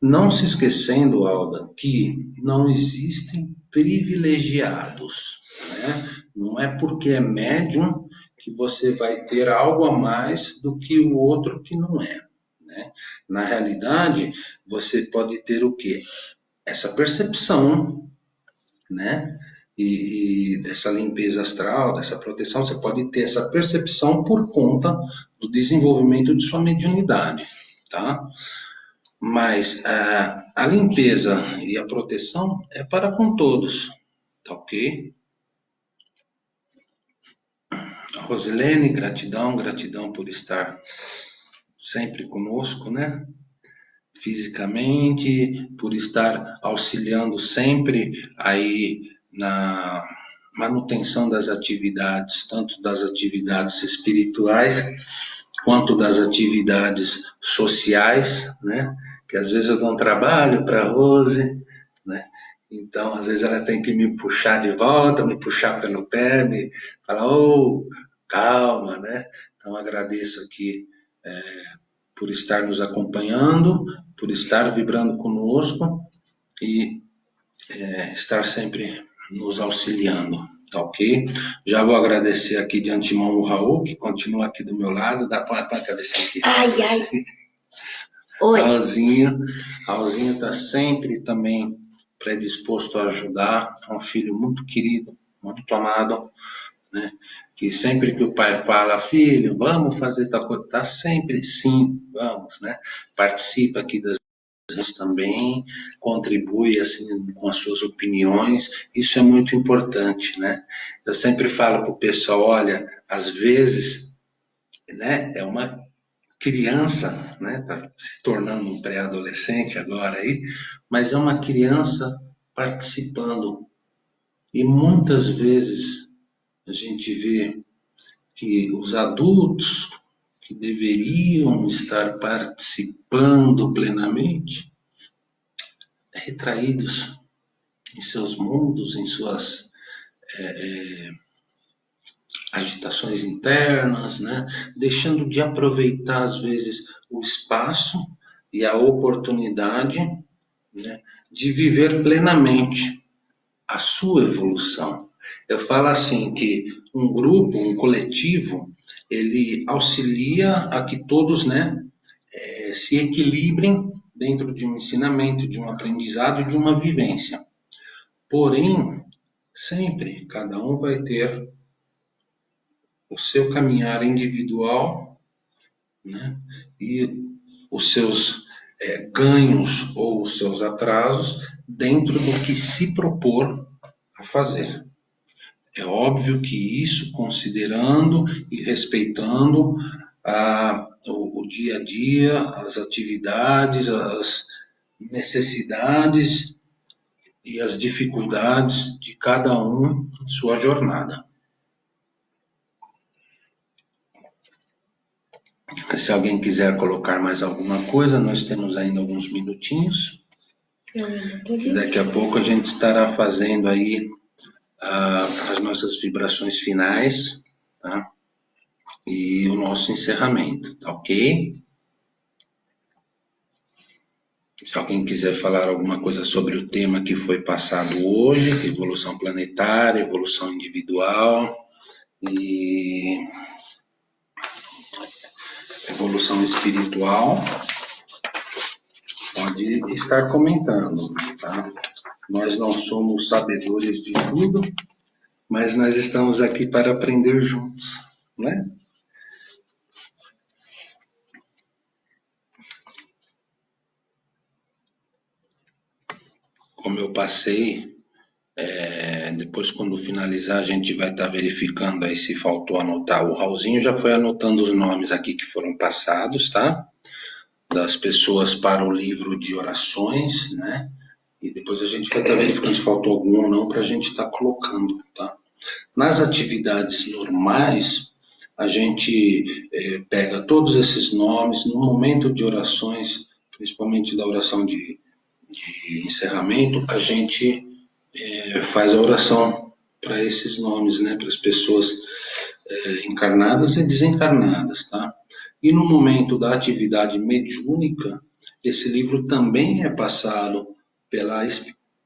Não se esquecendo, Alda, que não existem privilegiados, né? Não é porque é médium que você vai ter algo a mais do que o outro que não é, né? Na realidade, você pode ter o quê? Essa percepção, né? E dessa limpeza astral, dessa proteção, você pode ter essa percepção por conta do desenvolvimento de sua mediunidade, tá? Mas a limpeza e a proteção é para com todos, tá ok? Rosilene, gratidão por estar sempre conosco, né? Fisicamente, por estar auxiliando sempre aí na manutenção das atividades, tanto das atividades espirituais quanto das atividades sociais, né? Que às vezes eu dou um trabalho para a Rose, né? Então, às vezes ela tem que me puxar de volta, me puxar pelo pé, me falar, calma, né? Então, agradeço aqui por estar nos acompanhando, por estar vibrando conosco e estar sempre nos auxiliando, tá ok? Já vou agradecer aqui de antemão o Raul, que continua aqui do meu lado. Dá para agradecer aqui. Ai, ai. Oi. Raulzinho está sempre também predisposto a ajudar. É um filho muito querido, muito amado, né? Que sempre que o pai fala, filho, vamos fazer tal coisa, tá sempre, sim, vamos, né? Participa aqui das vezes também, contribui assim com as suas opiniões, isso é muito importante, né? Eu sempre falo para o pessoal, olha, às vezes, né, é uma criança, né, tá se tornando um pré-adolescente agora aí, mas é uma criança participando, e muitas vezes a gente vê que os adultos que deveriam estar participando plenamente, retraídos em seus mundos, em suas agitações internas, né? Deixando de aproveitar, às vezes, o espaço e a oportunidade, né, de viver plenamente a sua evolução. Eu falo assim que um grupo, um coletivo, ele auxilia a que todos, né, se equilibrem dentro de um ensinamento, de um aprendizado, de uma vivência. Porém, sempre cada um vai ter o seu caminhar individual, né, e os seus ganhos ou os seus atrasos dentro do que se propor a fazer. É óbvio que isso considerando e respeitando o dia a dia, as atividades, as necessidades e as dificuldades de cada um em sua jornada. Se alguém quiser colocar mais alguma coisa, nós temos ainda alguns minutinhos. E daqui a pouco a gente estará fazendo aí as nossas vibrações finais, tá? E o nosso encerramento, tá ok? Se alguém quiser falar alguma coisa sobre o tema que foi passado hoje, evolução planetária, evolução individual e evolução espiritual, pode estar comentando, tá? Nós não somos sabedores de tudo, mas nós estamos aqui para aprender juntos, né? Como eu passei, depois quando finalizar a gente vai estar verificando aí se faltou anotar. O Raulzinho já foi anotando os nomes aqui que foram passados, tá? Das pessoas para o livro de orações, né? E depois a gente vai estar verificando se faltou algum ou não para a gente estar colocando, tá? Nas atividades normais, a gente pega todos esses nomes no momento de orações, principalmente da oração de encerramento, a gente faz a oração para esses nomes, né, para as pessoas encarnadas e desencarnadas, tá? E no momento da atividade mediúnica, esse livro também é passado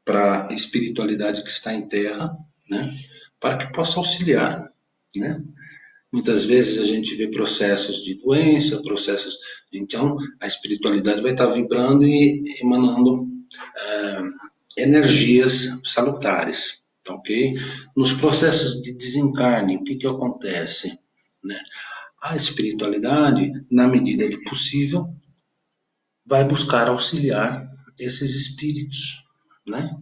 para a espiritualidade que está em terra, né, para que possa auxiliar, né? Muitas vezes a gente vê processos de doença, processos, então a espiritualidade vai estar vibrando e emanando energias salutares, tá ok? Nos processos de desencarne, o que que acontece, né? A espiritualidade, na medida do possível, vai buscar auxiliar esses espíritos, né?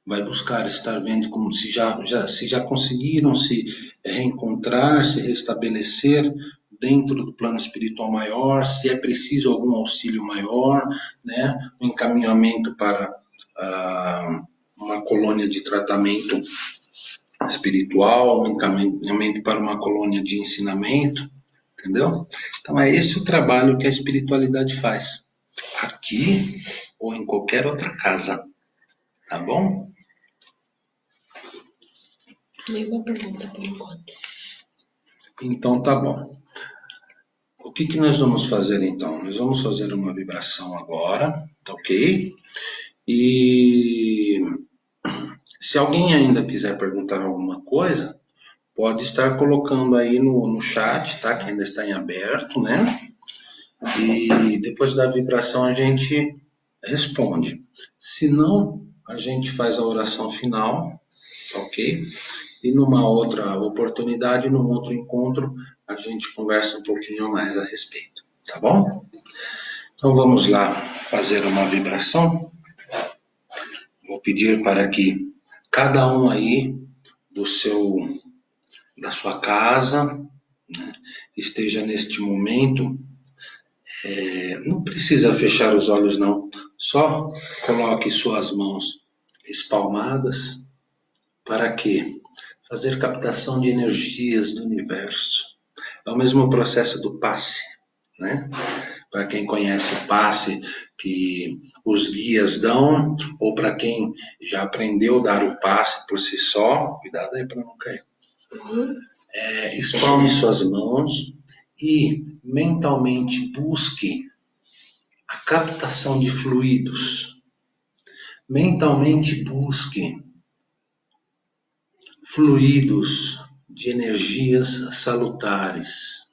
Vai buscar estar vendo como se já conseguiram se reencontrar, se restabelecer dentro do plano espiritual maior, se é preciso algum auxílio maior, né? Um encaminhamento para uma colônia de tratamento espiritual, um encaminhamento para uma colônia de ensinamento, entendeu? Então é esse o trabalho que a espiritualidade faz, aqui ou em qualquer outra casa, tá bom? Nenhuma pergunta por enquanto. Então tá bom. O que nós vamos fazer então? Nós vamos fazer uma vibração agora, tá ok? E se alguém ainda quiser perguntar alguma coisa, pode estar colocando aí no chat, tá? Que ainda está em aberto, né? E depois da vibração a gente responde. Se não, a gente faz a oração final, ok? E numa outra oportunidade, num outro encontro, a gente conversa um pouquinho mais a respeito, tá bom? Então vamos lá fazer uma vibração. Vou pedir para que cada um aí do da sua casa, né, esteja neste momento. Não precisa fechar os olhos não, só coloque suas mãos espalmadas. Para quê? Fazer captação de energias do universo. É o mesmo processo do passe, né? Para quem conhece o passe que os guias dão, ou para quem já aprendeu a dar o passe por si só, cuidado aí para não cair. Espalme suas mãos e mentalmente busque a captação de fluidos. Mentalmente busque fluidos de energias salutares.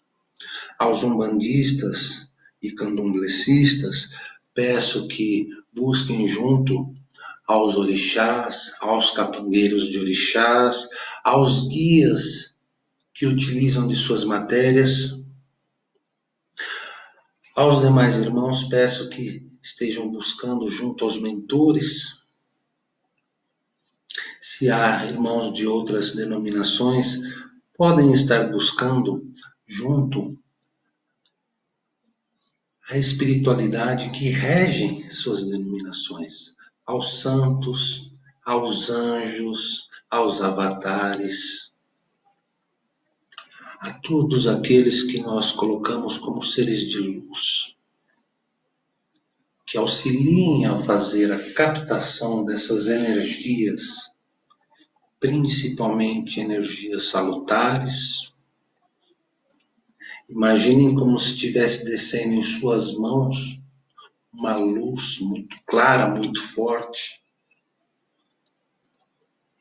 Aos umbandistas e candomblecistas, peço que busquem junto aos orixás, aos capangueiros de orixás, aos guias que utilizam de suas matérias. Aos demais irmãos, peço que estejam buscando junto aos mentores. Se há irmãos de outras denominações, podem estar buscando junto a espiritualidade que rege suas denominações, aos santos, aos anjos, aos avatares, a todos aqueles que nós colocamos como seres de luz, que auxiliem a fazer a captação dessas energias, principalmente energias salutares. Imaginem como se estivesse descendo em suas mãos uma luz muito clara, muito forte,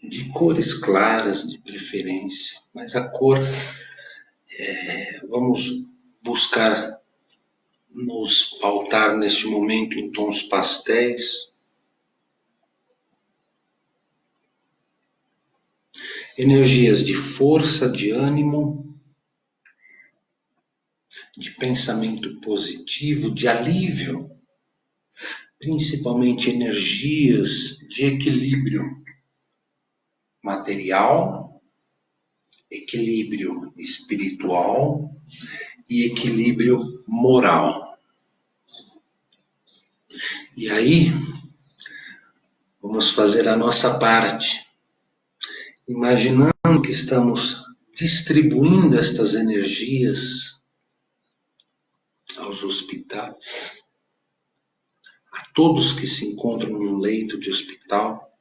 de cores claras de preferência, mas a cor vamos buscar nos pautar neste momento em tons pastéis. Energias de força, de ânimo, de pensamento positivo, de alívio, principalmente energias de equilíbrio material, equilíbrio espiritual e equilíbrio moral. E aí, vamos fazer a nossa parte, imaginando que estamos distribuindo estas energias aos hospitais, a todos que se encontram no leito de hospital,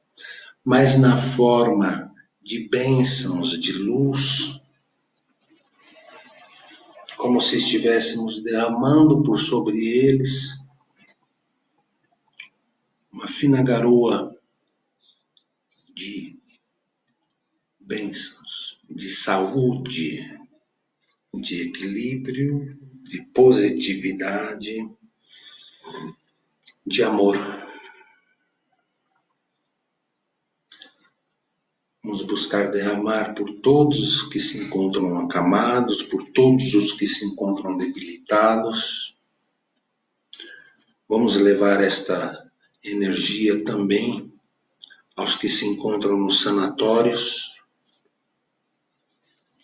mas na forma de bênçãos de luz, como se estivéssemos derramando por sobre eles uma fina garoa de bênçãos, de saúde, de equilíbrio, de positividade, de amor. Vamos buscar derramar por todos os que se encontram acamados, por todos os que se encontram debilitados. Vamos levar esta energia também aos que se encontram nos sanatórios,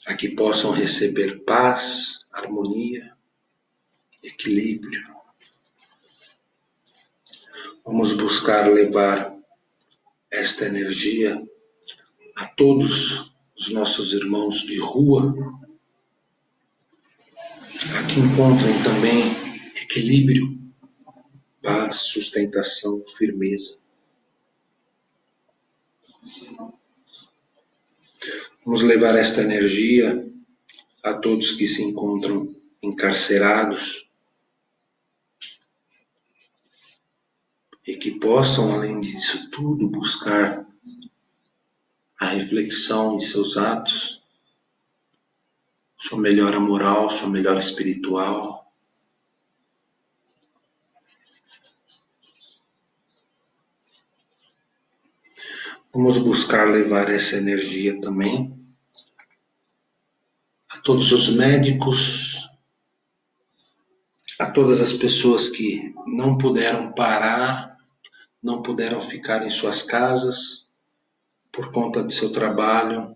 a que possam receber paz, harmonia, equilíbrio. Vamos buscar levar esta energia a todos os nossos irmãos de rua, a que encontrem também equilíbrio, paz, sustentação, firmeza. Vamos levar esta energia a todos que se encontram encarcerados, e que possam, além disso tudo, buscar a reflexão de seus atos, sua melhora moral, sua melhora espiritual. Vamos buscar levar essa energia também a todos os médicos, a todas as pessoas que não puderam parar, não puderam ficar em suas casas por conta de seu trabalho,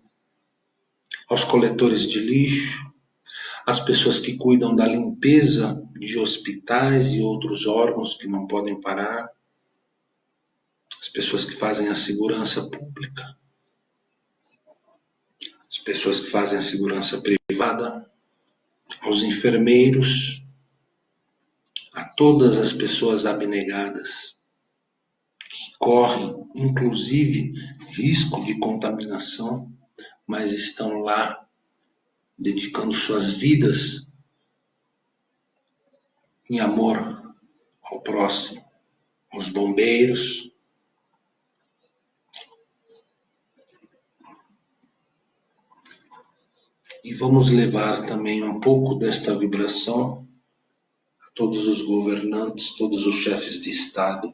aos coletores de lixo, às pessoas que cuidam da limpeza de hospitais e outros órgãos que não podem parar, as pessoas que fazem a segurança pública, as pessoas que fazem a segurança privada, aos enfermeiros, a todas as pessoas abnegadas que correm, inclusive, risco de contaminação, mas estão lá dedicando suas vidas em amor ao próximo, aos bombeiros. E vamos levar também um pouco desta vibração a todos os governantes, todos os chefes de Estado,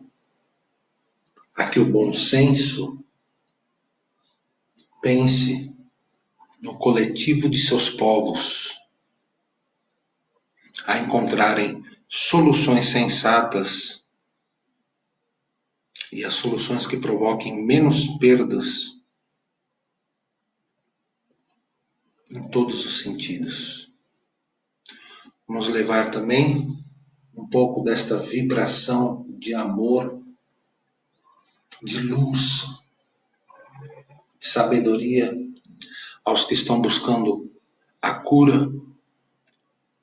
a que o bom senso pense no coletivo de seus povos, a encontrarem soluções sensatas e as soluções que provoquem menos perdas em todos os sentidos. Vamos levar também um pouco desta vibração de amor, de luz, de sabedoria aos que estão buscando a cura,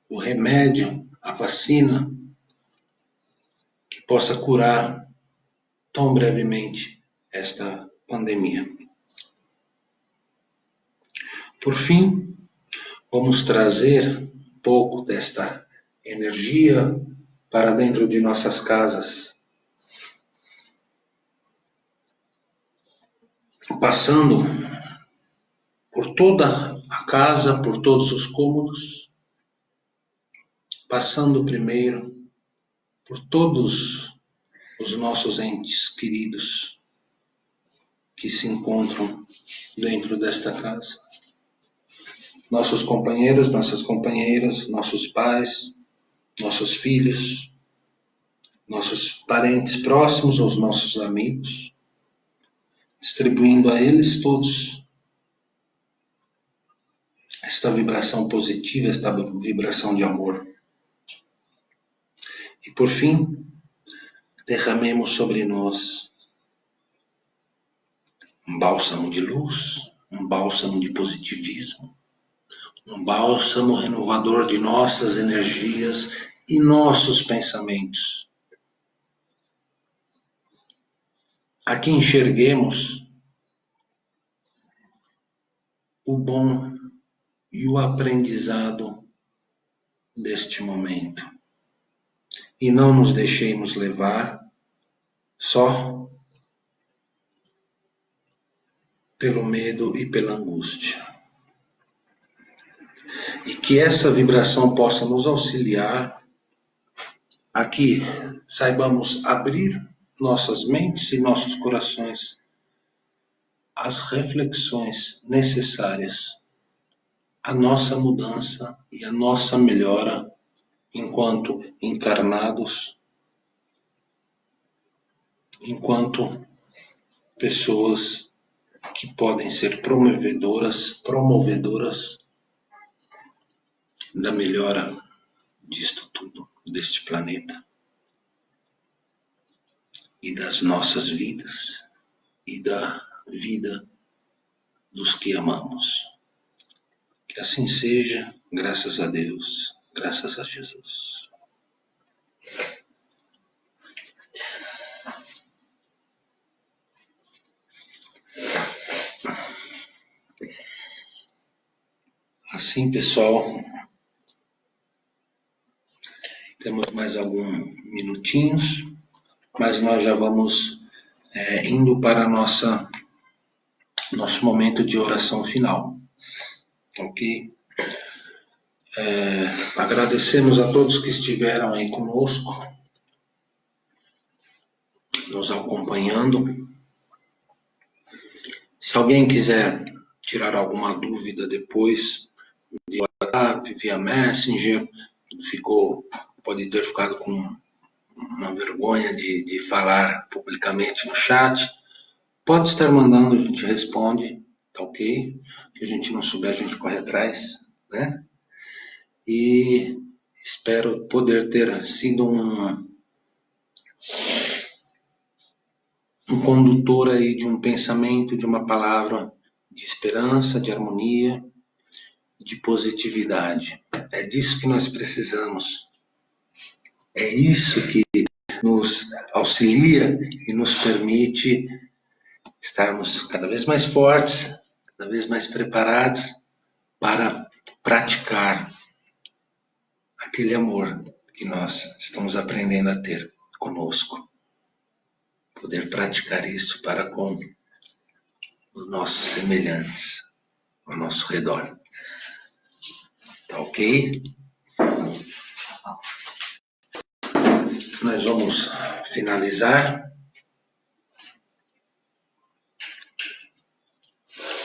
o remédio, a vacina, que possa curar tão brevemente esta pandemia. Por fim, vamos trazer um pouco desta energia para dentro de nossas casas, passando por toda a casa, por todos os cômodos, passando primeiro por todos os nossos entes queridos que se encontram dentro desta casa. Nossos companheiros, nossas companheiras, nossos pais, nossos filhos, nossos parentes próximos, os nossos amigos, distribuindo a eles todos esta vibração positiva, esta vibração de amor. E por fim, derramemos sobre nós um bálsamo de luz, um bálsamo de positivismo, um bálsamo renovador de nossas energias e nossos pensamentos. A que enxerguemos o bom e o aprendizado deste momento. E não nos deixemos levar só pelo medo e pela angústia. E que essa vibração possa nos auxiliar a que saibamos abrir nossas mentes e nossos corações às reflexões necessárias à nossa mudança e à nossa melhora enquanto encarnados, enquanto pessoas que podem ser promovedoras da melhora disto tudo, deste planeta e das nossas vidas e da vida dos que amamos. Que assim seja, graças a Deus, graças a Jesus. Assim, pessoal, Temos mais alguns minutinhos, mas nós já vamos indo para nosso momento de oração final. Ok? Agradecemos a todos que estiveram aí conosco, nos acompanhando. Se alguém quiser tirar alguma dúvida depois, via WhatsApp, via Messenger, pode ter ficado com uma vergonha de falar publicamente no chat, pode estar mandando, a gente responde, tá ok? O que a gente não souber, a gente corre atrás, né? E espero poder ter sido um condutor aí de um pensamento, de uma palavra de esperança, de harmonia, de positividade. É disso que nós precisamos. É isso que nos auxilia e nos permite estarmos cada vez mais fortes, cada vez mais preparados para praticar aquele amor que nós estamos aprendendo a ter conosco. Poder praticar isso para com os nossos semelhantes ao nosso redor. Tá ok? Nós vamos finalizar.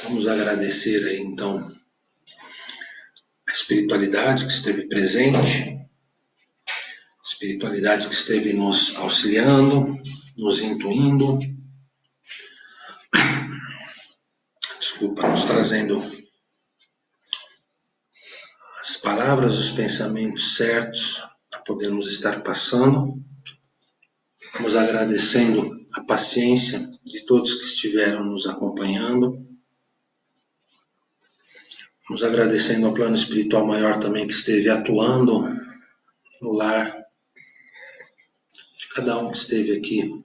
Vamos agradecer aí então a espiritualidade que esteve presente, a espiritualidade que esteve nos auxiliando, nos intuindo, nos trazendo as palavras, os pensamentos certos a podermos estar passando. Vamos agradecendo a paciência de todos que estiveram nos acompanhando. Vamos agradecendo ao plano espiritual maior também que esteve atuando no lar de cada um que esteve aqui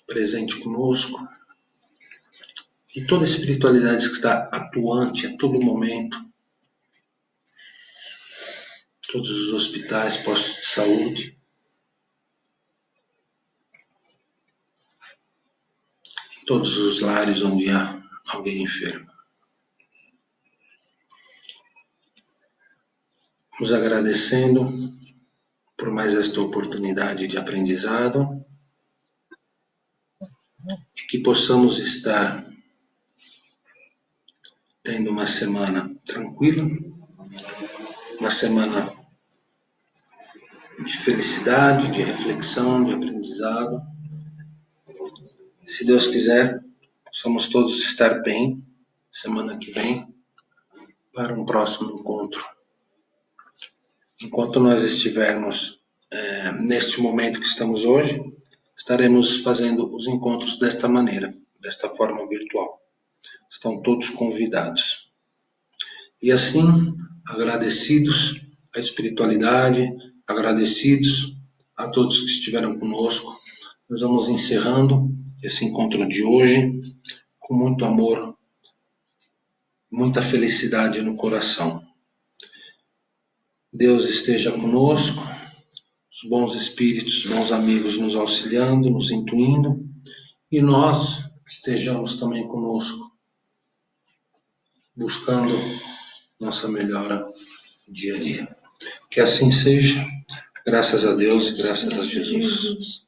presente conosco. E toda a espiritualidade que está atuante a todo momento. Todos os hospitais, postos de saúde. Todos os lares onde há alguém enfermo. Nos agradecendo por mais esta oportunidade de aprendizado e que possamos estar tendo uma semana tranquila, uma semana de felicidade, de reflexão, de aprendizado. Se Deus quiser, possamos todos estar bem semana que vem para um próximo encontro. Enquanto nós estivermos neste momento que estamos hoje, estaremos fazendo os encontros desta maneira, desta forma virtual. Estão todos convidados. E assim, agradecidos à espiritualidade, agradecidos a todos que estiveram conosco, nós vamos encerrando esse encontro de hoje com muito amor, muita felicidade no coração. Deus esteja conosco, os bons espíritos, bons amigos nos auxiliando, nos intuindo, e nós estejamos também conosco, buscando nossa melhora dia a dia. Que assim seja, graças a Deus e graças a Jesus.